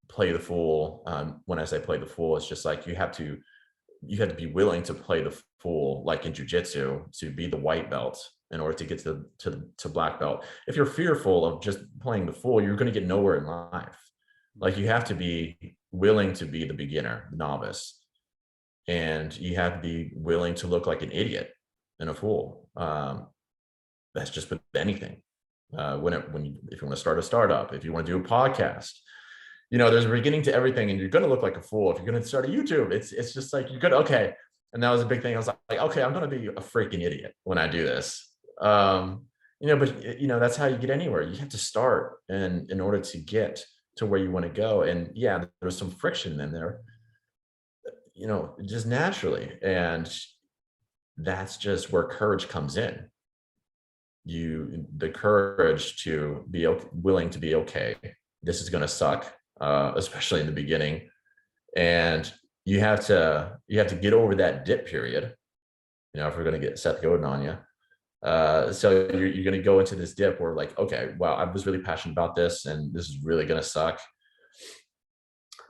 Play the fool. When I say play the fool, it's just like you have to be willing to play the fool, like in jujitsu, to be the white belt in order to get to black belt. If you're fearful of just playing the fool, you're going to get nowhere in life. Like, you have to be willing to be the beginner, the novice, and you have to be willing to look like an idiot and a fool. That's just with anything. If you want to start a startup, if you want to do a podcast, there's a beginning to everything, and you're going to look like a fool. If you're going to start a YouTube, it's just like you're gonna, okay. And that was a big thing. I was like, okay, I'm going to be a freaking idiot when I do this. But that's how you get anywhere. You have to start, and in order to get to where you want to go. And yeah, there's some friction in there, just naturally. And that's just where courage comes in. The courage to be willing to be okay. This is going to suck, especially in the beginning. And you have to get over that dip period, if we're going to get Seth Godin on you. So you're going to go into this dip where like, okay, wow, I was really passionate about this, and this is really going to suck.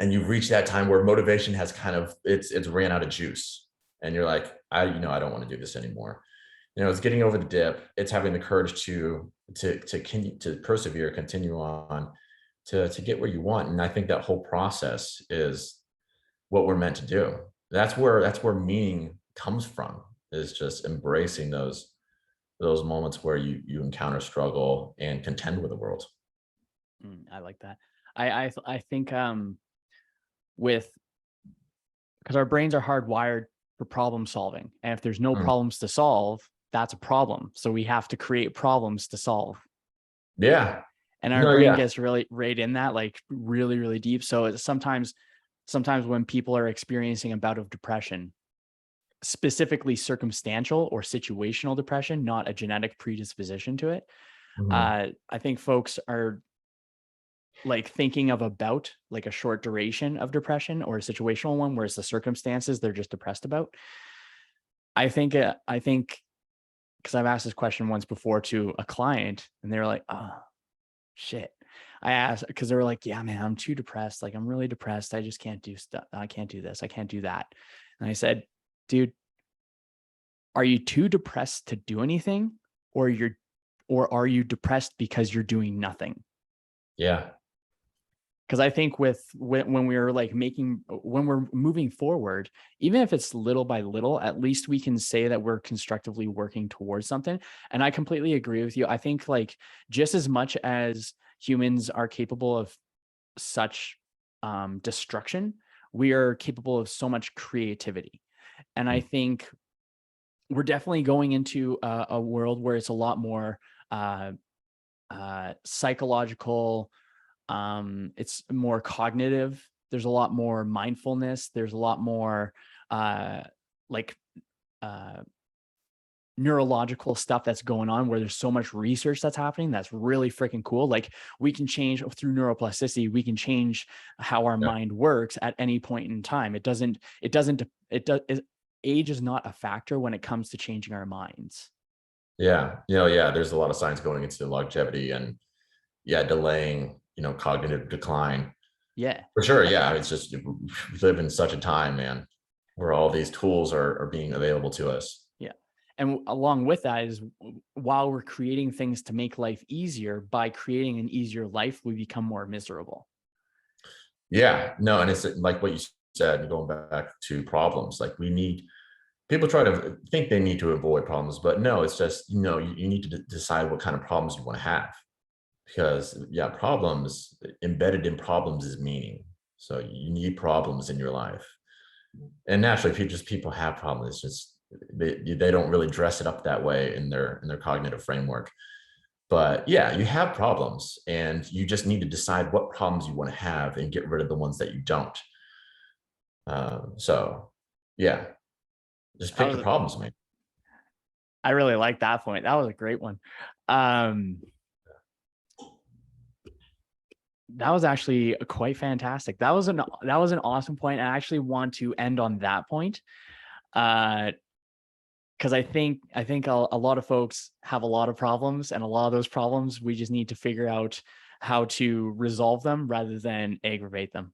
And you've reached that time where motivation has it's ran out of juice, and you're like, I don't want to do this anymore. It's getting over the dip. It's having the courage to persevere, continue on, to get where you want. And I think that whole process is what we're meant to do. That's where meaning comes from, is just embracing those moments where you encounter struggle and contend with the world. I like that. I think because our brains are hardwired for problem solving, and if there's no problems to solve, that's a problem. So we have to create problems to solve. Yeah. And our brain gets really right in that, like really, really deep. So it's sometimes when people are experiencing a bout of depression, specifically circumstantial or situational depression, not a genetic predisposition to it. I think folks are like thinking of about like a short duration of depression or a situational one, whereas the circumstances they're just depressed about. I think because I've asked this question once before to a client, and they were like, oh shit. I asked because they were like, yeah, man, I'm too depressed. Like, I'm really depressed. I just can't do stuff. I can't do this. I can't do that. And I said, dude, are you too depressed to do anything, or are you depressed because you're doing nothing? Yeah. Because I think when we're when we're moving forward, even if it's little by little, at least we can say that we're constructively working towards something. And I completely agree with you. I think like just as much as humans are capable of such destruction, we are capable of so much creativity. And I think we're definitely going into a world where it's a lot more psychological. It's more cognitive. There's a lot more mindfulness. There's a lot more neurological stuff that's going on, where there's so much research that's happening. That's really freaking cool. Like, we can change through neuroplasticity. We can change how our mind works at any point in time. Age is not a factor when it comes to changing our minds. Yeah. There's a lot of science going into longevity and delaying, cognitive decline. Yeah, for sure. Yeah. It's just, we live in such a time, man, where all these tools are being available to us. Yeah. And along with that is, while we're creating things to make life easier, by creating an easier life, we become more miserable. Yeah, no. And it's like what you said, going back to problems, like people try to think they need to avoid problems, but no, it's just, you need to decide what kind of problems you want to have. Because problems, embedded in problems is meaning. So you need problems in your life. And naturally, people have problems. It's just they don't really dress it up that way in their cognitive framework. But you have problems, and you just need to decide what problems you want to have and get rid of the ones that you don't. Just pick the problems, man. I really like that point. That was a great one. That was actually quite fantastic. That was an awesome point. I actually want to end on that point. Because I think a lot of folks have a lot of problems, and a lot of those problems, we just need to figure out how to resolve them rather than aggravate them.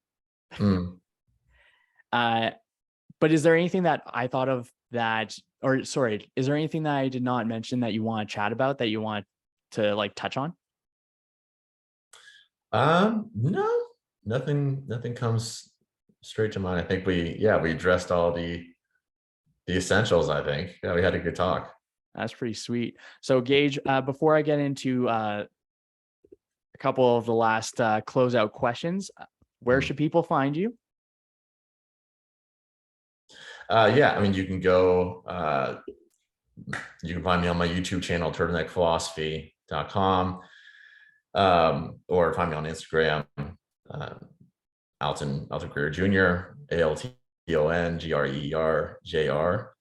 But is there anything that I thought of is there anything that I did not mention that you want to chat about, that you want to like touch on? No, nothing comes straight to mind. I think we addressed all the the essentials, I think. Yeah, we had a good talk. That's pretty sweet. So Gage, before I get into a couple of the last closeout questions, where Mhm. should people find you? Yeah, I mean, you can find me on my YouTube channel, turtleneckphilosophy.com, or find me on Instagram, uh, Alton Greer Jr., ALTON GREER JR.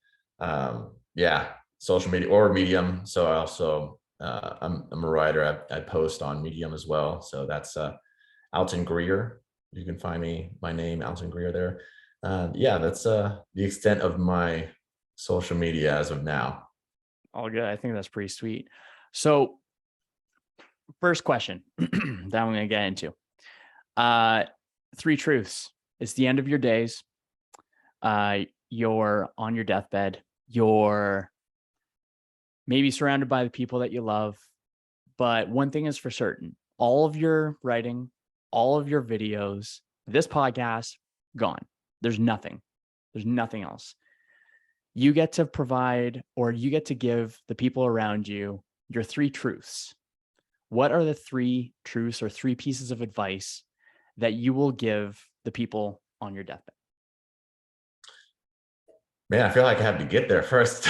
Yeah, social media or Medium. So I also I'm a writer. I post on Medium as well. So that's Alton Greer. You can find my name, Alton Greer there. Yeah, that's the extent of my social media as of now. All good. I think that's pretty sweet. So first question that I'm going to get into. Three truths. It's the end of your days. You're on your deathbed. You're maybe surrounded by the people that you love. But one thing is for certain, all of your writing, all of your videos, this podcast, gone. There's nothing. There's nothing else. You get to provide, or you get to give the people around you your three truths. What are the three truths or three pieces of advice that you will give the people on your deathbed? Man, I feel like I have to get there first.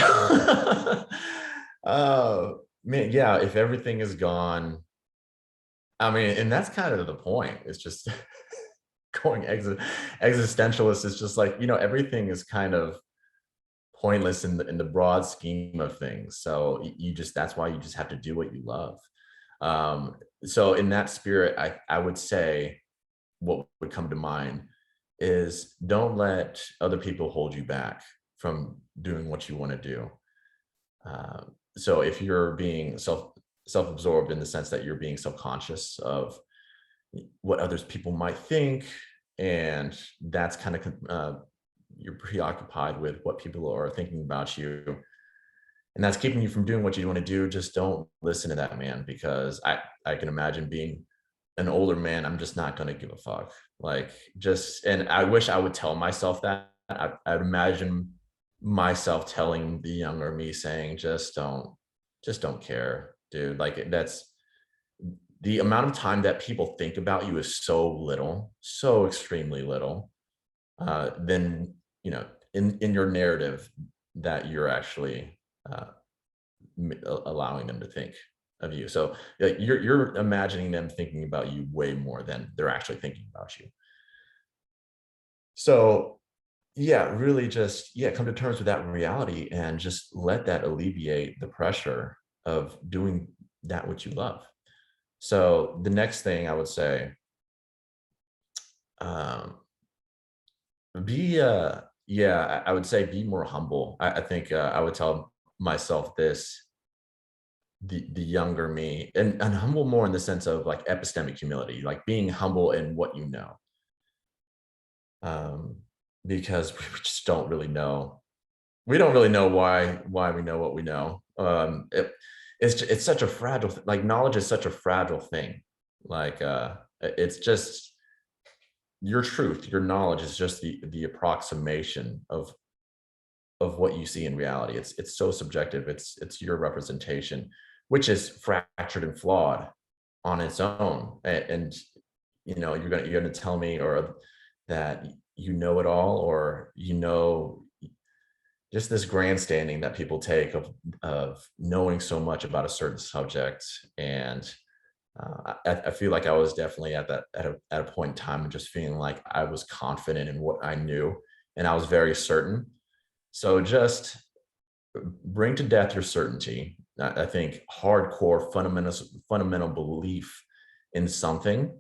Man, yeah, if everything is gone, I mean, and that's kind of the point. It's just going existentialist is just like, everything is kind of pointless in the broad scheme of things. So you just that's why you just have to do what you love. So in that spirit, I would say what would come to mind is don't let other people hold you back from doing what you want to do. Uh, so if you're being self-absorbed in the sense that you're being self-conscious of what others people might think, and that's kind of you're preoccupied with what people are thinking about you, and that's keeping you from doing what you want to do, just don't listen to that man, because I can imagine being an older man. I'm just not going to give a fuck. Like, just, and I wish I would tell myself that. I'd imagine myself telling the younger me saying, just don't care, dude. Like, that's the amount of time that people think about you is so little, so extremely little, than, in your narrative that you're actually uh, allowing them to think of you. So like, you're imagining them thinking about you way more than they're actually thinking about you. So yeah, really just, yeah, come to terms with that reality and just let that alleviate the pressure of doing that which you love. So the next thing I would say, um, be yeah, I would say be more humble. I think I would tell myself this, the younger me, and humble more in the sense of like epistemic humility, like being humble in what you know. Um, because we just don't really know. We don't really know why we know what we know. It's such a fragile like knowledge is such a fragile thing. Like it's just your truth, your knowledge is just the approximation of what you see in reality. It's so subjective. It's your representation, which is fractured and flawed on its own. And you're gonna tell me or that you know it all, or just this grandstanding that people take of knowing so much about a certain subject. And I feel like I was definitely at that at a point in time of just feeling like I was confident in what I knew, and I was very certain. So just bring to death your certainty. I think hardcore fundamental belief in something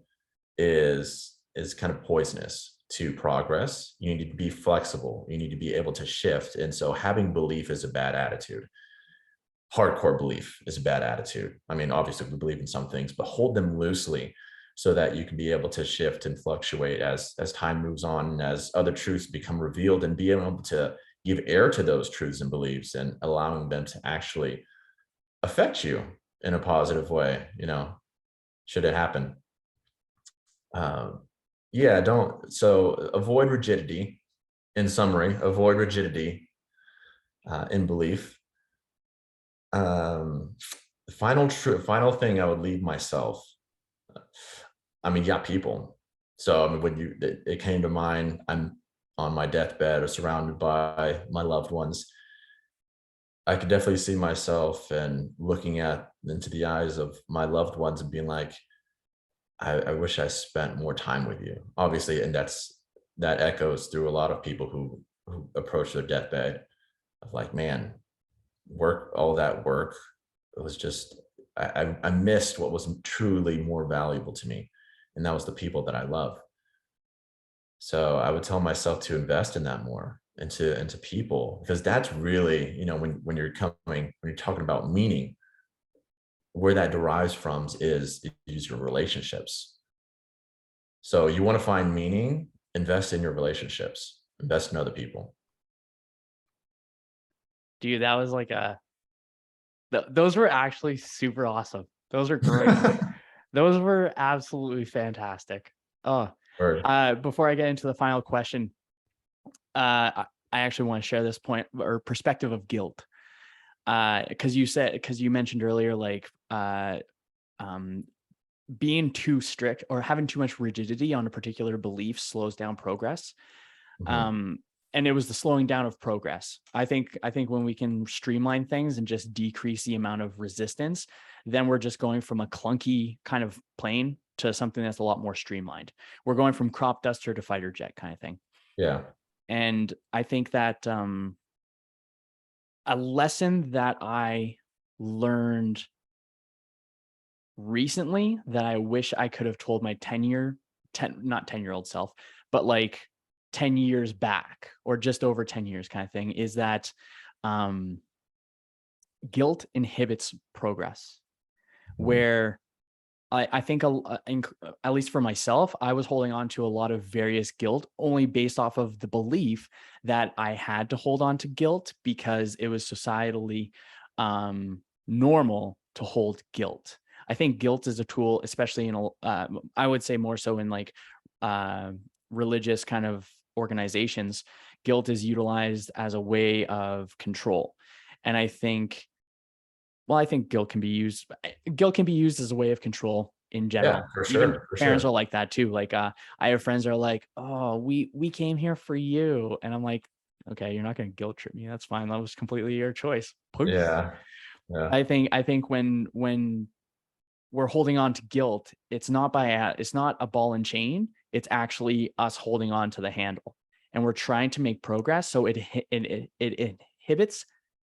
is kind of poisonous to progress. You need to be flexible. You need to be able to shift. And so having belief is a bad attitude. Hardcore belief is a bad attitude. I mean, obviously we believe in some things, but hold them loosely so that you can be able to shift and fluctuate as time moves on, and as other truths become revealed, and be able to give air to those truths and beliefs and allowing them to actually affect you in a positive way, should it happen. Yeah, don't so avoid rigidity. In summary, avoid rigidity. in belief. The final thing I would leave myself. I mean, yeah, people. So I mean, it came to mind, I'm on my deathbed or surrounded by my loved ones. I could definitely see myself and looking into the eyes of my loved ones and being like, I wish I spent more time with you. Obviously, and that echoes through a lot of people who approach their deathbed of like, man, work, all that work, it was just I missed what was truly more valuable to me, and that was the people that I love. So I would tell myself to invest in that more, into people, because that's really, when you're talking about meaning, where that derives from is your relationships. So you want to find meaning, invest in your relationships, invest in other people. Dude, that was like those were actually super awesome. Those are great. Those were absolutely fantastic. Oh, Word. before I get into the final question, I actually want to share this point or perspective of guilt. Because you mentioned earlier, like being too strict or having too much rigidity on a particular belief slows down progress. Mhm. Um, and it was the slowing down of progress. I think when we can streamline things and just decrease the amount of resistance, then we're just going from a clunky kind of plane to something that's a lot more streamlined. We're going from crop duster to fighter jet kind of thing. Yeah. And I think that a lesson that I learned recently that I wish I could have told my not 10-year-old self, but like 10 years back or just over 10 years kind of thing, is that um, guilt inhibits progress. Mhm. Where I think at least for myself, I was holding on to a lot of various guilt only based off of the belief that I had to hold on to guilt because it was societally normal to hold guilt. I think guilt is a tool, especially I would say more so in like uh, religious kind of organizations. Guilt is utilized as a way of control, and I think guilt can be used as a way of control in Yeah, general. for Even sure, for parents are sure. like that too. Like, I have friends that are like, "Oh, we came here for you," and I'm like, "Okay, you're not going to guilt trip me. That's fine. That was completely your choice." Poof. Yeah, yeah. I think when we're holding on to guilt, it's not a ball and chain. It's actually us holding on to the handle, and we're trying to make progress. So it inhibits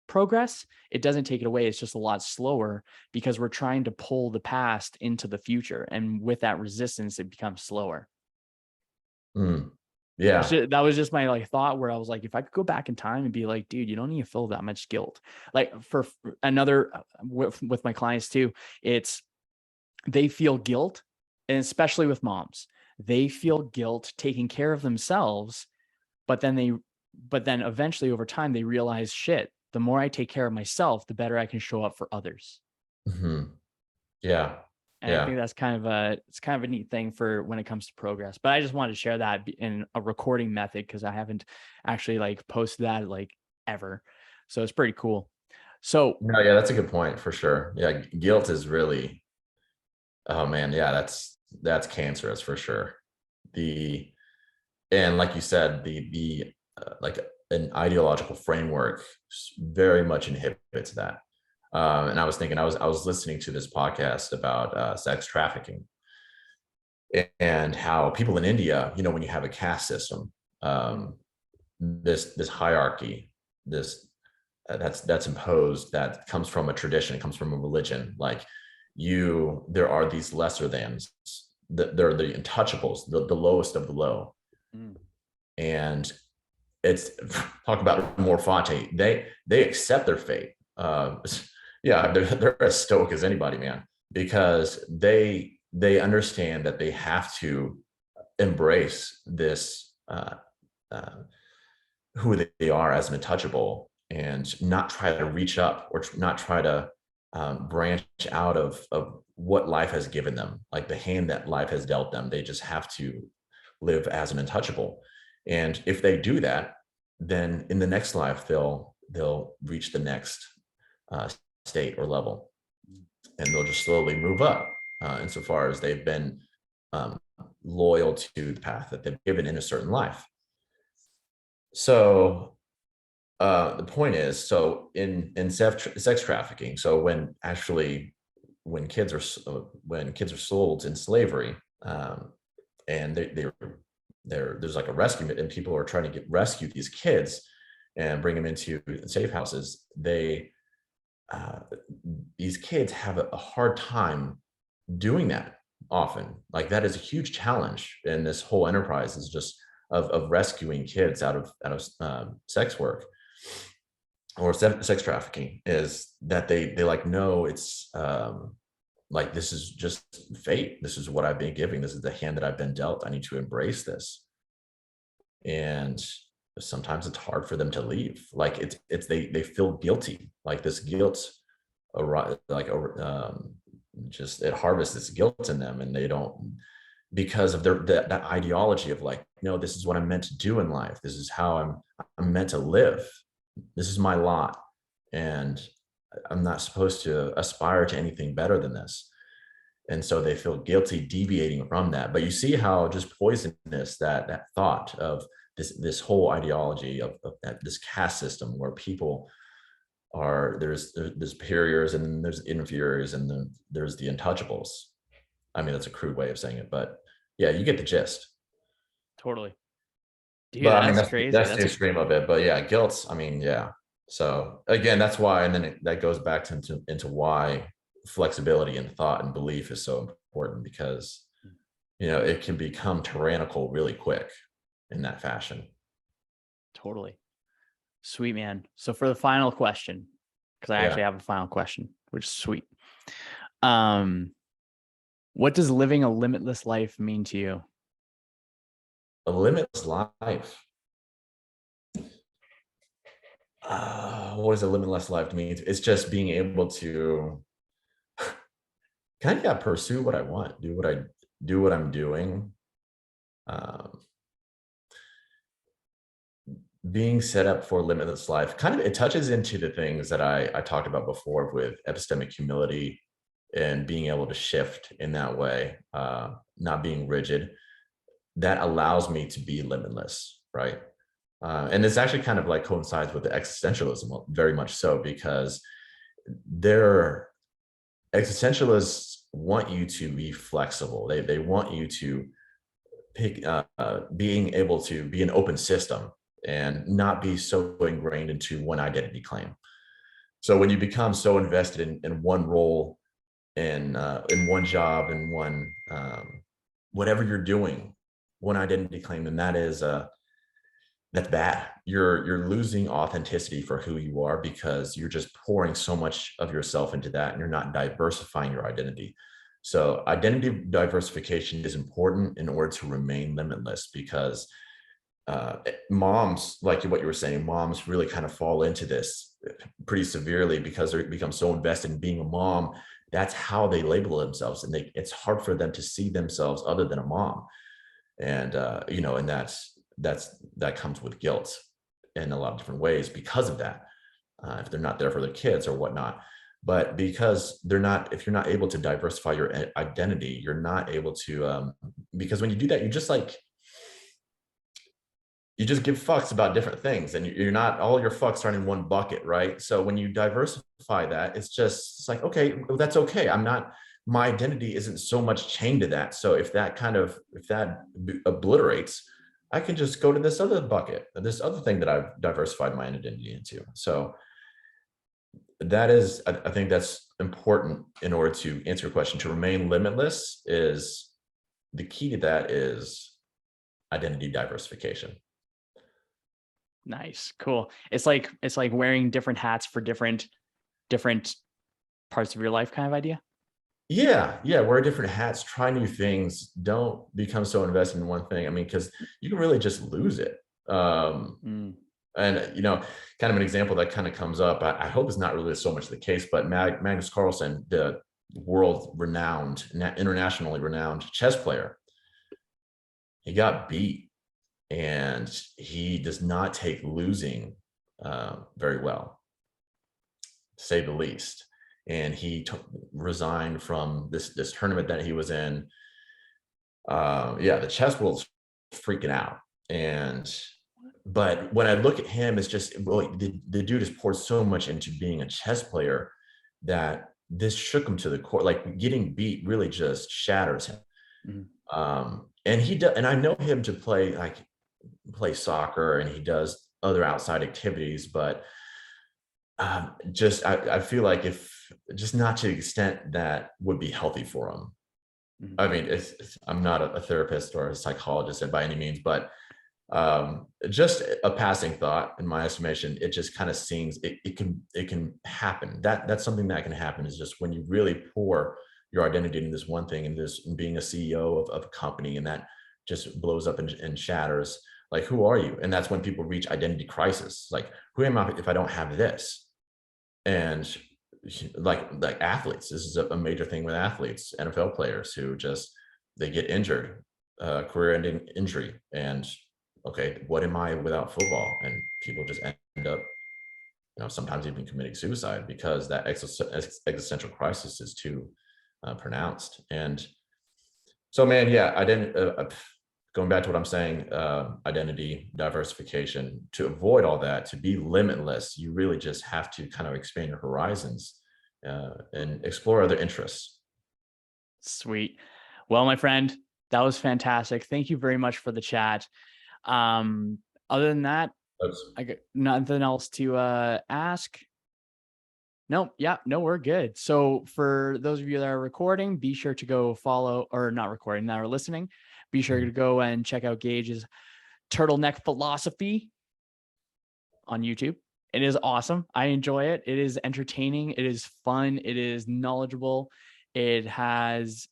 progress. It doesn't take it away. It's just a lot slower because we're trying to pull the past into the future. And with that resistance, it becomes slower. Mm. Yeah. That was just my like thought where I was like, if I could go back in time and be like, dude, you don't need to feel that much guilt. Like for another with my clients too, it's they feel guilt, and especially with moms, they feel guilt taking care of themselves, but then eventually over time they realize, shit, the more I take care of myself, the better I can show up for others. Mhm. Yeah, And I think yeah. that's it's kind of a neat thing for when it comes to progress. But I just wanted to share that in a recording method because I haven't actually like posted that like ever. So it's pretty cool. So No, yeah, that's a good point for sure. Yeah, guilt is really, oh man, yeah, that's cancerous for sure. The and like you said, like an ideological framework very much inhibits that. And I was thinking, I was listening to this podcast about sex trafficking and how people in India, when you have a caste system, um, this hierarchy, this that's imposed, that comes from a tradition, it comes from a religion. Like there are these lesser thans, they're the untouchables, the lowest of the low, mm, and it's talk about more Fate. They accept their fate. Yeah, they're as stoic as anybody, man, because they understand that they have to embrace this who they are as an untouchable and not try to reach up or not try to branch out of what life has given them, like the hand that life has dealt them. They just have to live as an untouchable. And if they do that, then in the next life, they'll reach the next state or level, and they'll just slowly move up insofar as they've been loyal to the path that they've given in a certain life. So the point is, so in sex trafficking, so when kids are sold in slavery, and there's like a rescue, and people are trying to rescue these kids and bring them into safe houses. These kids have a hard time doing that often. Like, that is a huge challenge in this whole enterprise, is just of rescuing kids out of sex work or sex trafficking, is that they like know it's like, this is just fate. This is what I've been given. This is the hand that I've been dealt. I need to embrace this. And sometimes it's hard for them to leave. Like, they feel guilty. Like, this guilt, just it harvests this guilt in them, and they don't, because of that ideology of like, no, this is what I'm meant to do in life. This is how I'm meant to live. This is my lot, and I'm not supposed to aspire to anything better than this. And so they feel guilty deviating from that. But you see how just poisonous that thought of this whole ideology of this caste system, where people are, there's superiors and there's inferiors, and then there's the untouchables. I mean, that's a crude way of saying it, but yeah, you get the gist. Totally. Dude, But I mean, that's crazy. that's the extreme of it. But yeah, guilt. I mean, yeah. So again, that's why, and then that goes back into why flexibility in thought and belief is so important, because it can become tyrannical really quick in that fashion. Totally. Sweet, man. So for the final question, because I actually have a final question, which is sweet. What does living a limitless life mean to you? A limitless life. What does a limitless life mean? It's just being able to kind of pursue what I want, do what I'm doing. Being set up for limitless life, kind of, it touches into the things that I talked about before with epistemic humility and being able to shift in that way, not being rigid. That allows me to be limitless, right? And this actually kind of like coincides with the existentialism very much so, because existentialists want you to be flexible. They want you to pick, being able to be an open system and not be so ingrained into one identity claim. So when you become so invested in one role, in one job, in one whatever you're doing, one identity claim, then that's bad. You're losing authenticity for who you are, because you're just pouring so much of yourself into that, and you're not diversifying your identity. So identity diversification is important in order to remain limitless, because moms, like what you were saying, moms really kind of fall into this pretty severely, because they become so invested in being a mom. That's how they label themselves, and it's hard for them to see themselves other than a mom. And and that comes with guilt in a lot of different ways because of that, if they're not there for their kids or whatnot. But because if you're not able to diversify your identity, you're not able to, because when you do that, you just give fucks about different things, and you're not, all your fucks aren't in one bucket, right? So when you diversify that, it's like, okay, well, that's okay. My identity isn't so much chained to that. So if that obliterates, I can just go to this other bucket, this other thing that I've diversified my identity into. So I think that's important in order to answer your question. To remain limitless, is the key to that is identity diversification. Nice. Cool. It's like wearing different hats for different parts of your life kind of idea. Yeah. Wear different hats, try new things. Don't become so invested in one thing. I mean, because you can really just lose it. And kind of an example that kind of comes up, I hope it's not really so much the case, but Magnus Carlsen, the internationally renowned chess player, he got beat, and he does not take losing very well, to say the least. And he resigned from this tournament that he was in. Yeah, the chess world's freaking out. And but when I look at him, it's just, well, the dude has poured so much into being a chess player that this shook him to the core. Like getting beat really just shatters him. And he does, and I know him to play soccer, and he does other outside activities, but just I feel like if just not to the extent that would be healthy for him. I mean, I'm not a therapist or a psychologist by any means, but just a passing thought in my estimation. It just kind of seems it can happen. That's something that can happen, is just when you really pour your identity into this one thing, and this being a CEO of a company, and that just blows up and shatters. Like, who are you? And that's when people reach identity crisis. Like, who am I if I don't have this? And like athletes, this is a major thing with athletes, NFL players who just, they get injured, career-ending injury, and okay, what am I without football? And people just end up, sometimes even committing suicide because that existential crisis is too pronounced. And so, man, yeah, I didn't. Going back to what I'm saying, identity diversification, to avoid all that, to be limitless, you really just have to kind of expand your horizons and explore other interests. Sweet. Well, my friend, that was fantastic. Thank you very much for the chat. Other than that, I got nothing else to ask. No, yeah, no, we're good. So for those of you that are recording, be sure to go follow, or not recording, that are listening, be sure to go and check out Gage's Turtleneck Philosophy on YouTube. It is awesome. I enjoy it. It is entertaining. It is fun. It is knowledgeable. It's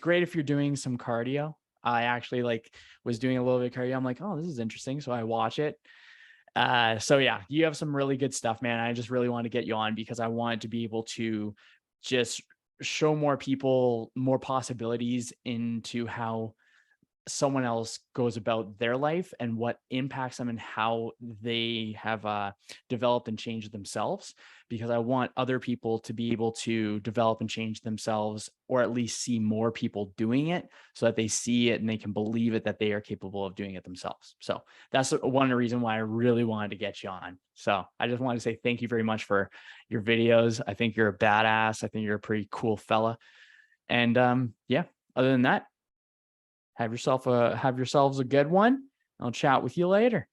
great if you're doing some cardio. I actually was doing a little bit of cardio. I'm like, oh, this is interesting. So I watch it. So yeah, you have some really good stuff, man. I just really want to get you on because I wanted to be able to just show more people more possibilities into how someone else goes about their life and what impacts them and how they have developed and changed themselves, because I want other people to be able to develop and change themselves, or at least see more people doing it so that they see it and they can believe it, that they are capable of doing it themselves. So that's one reason why I really wanted to get you on. So I just want to say thank you very much for your videos. I think you're a badass. I think you're a pretty cool fella. And yeah, other than that, have yourselves a good one. I'll chat with you later.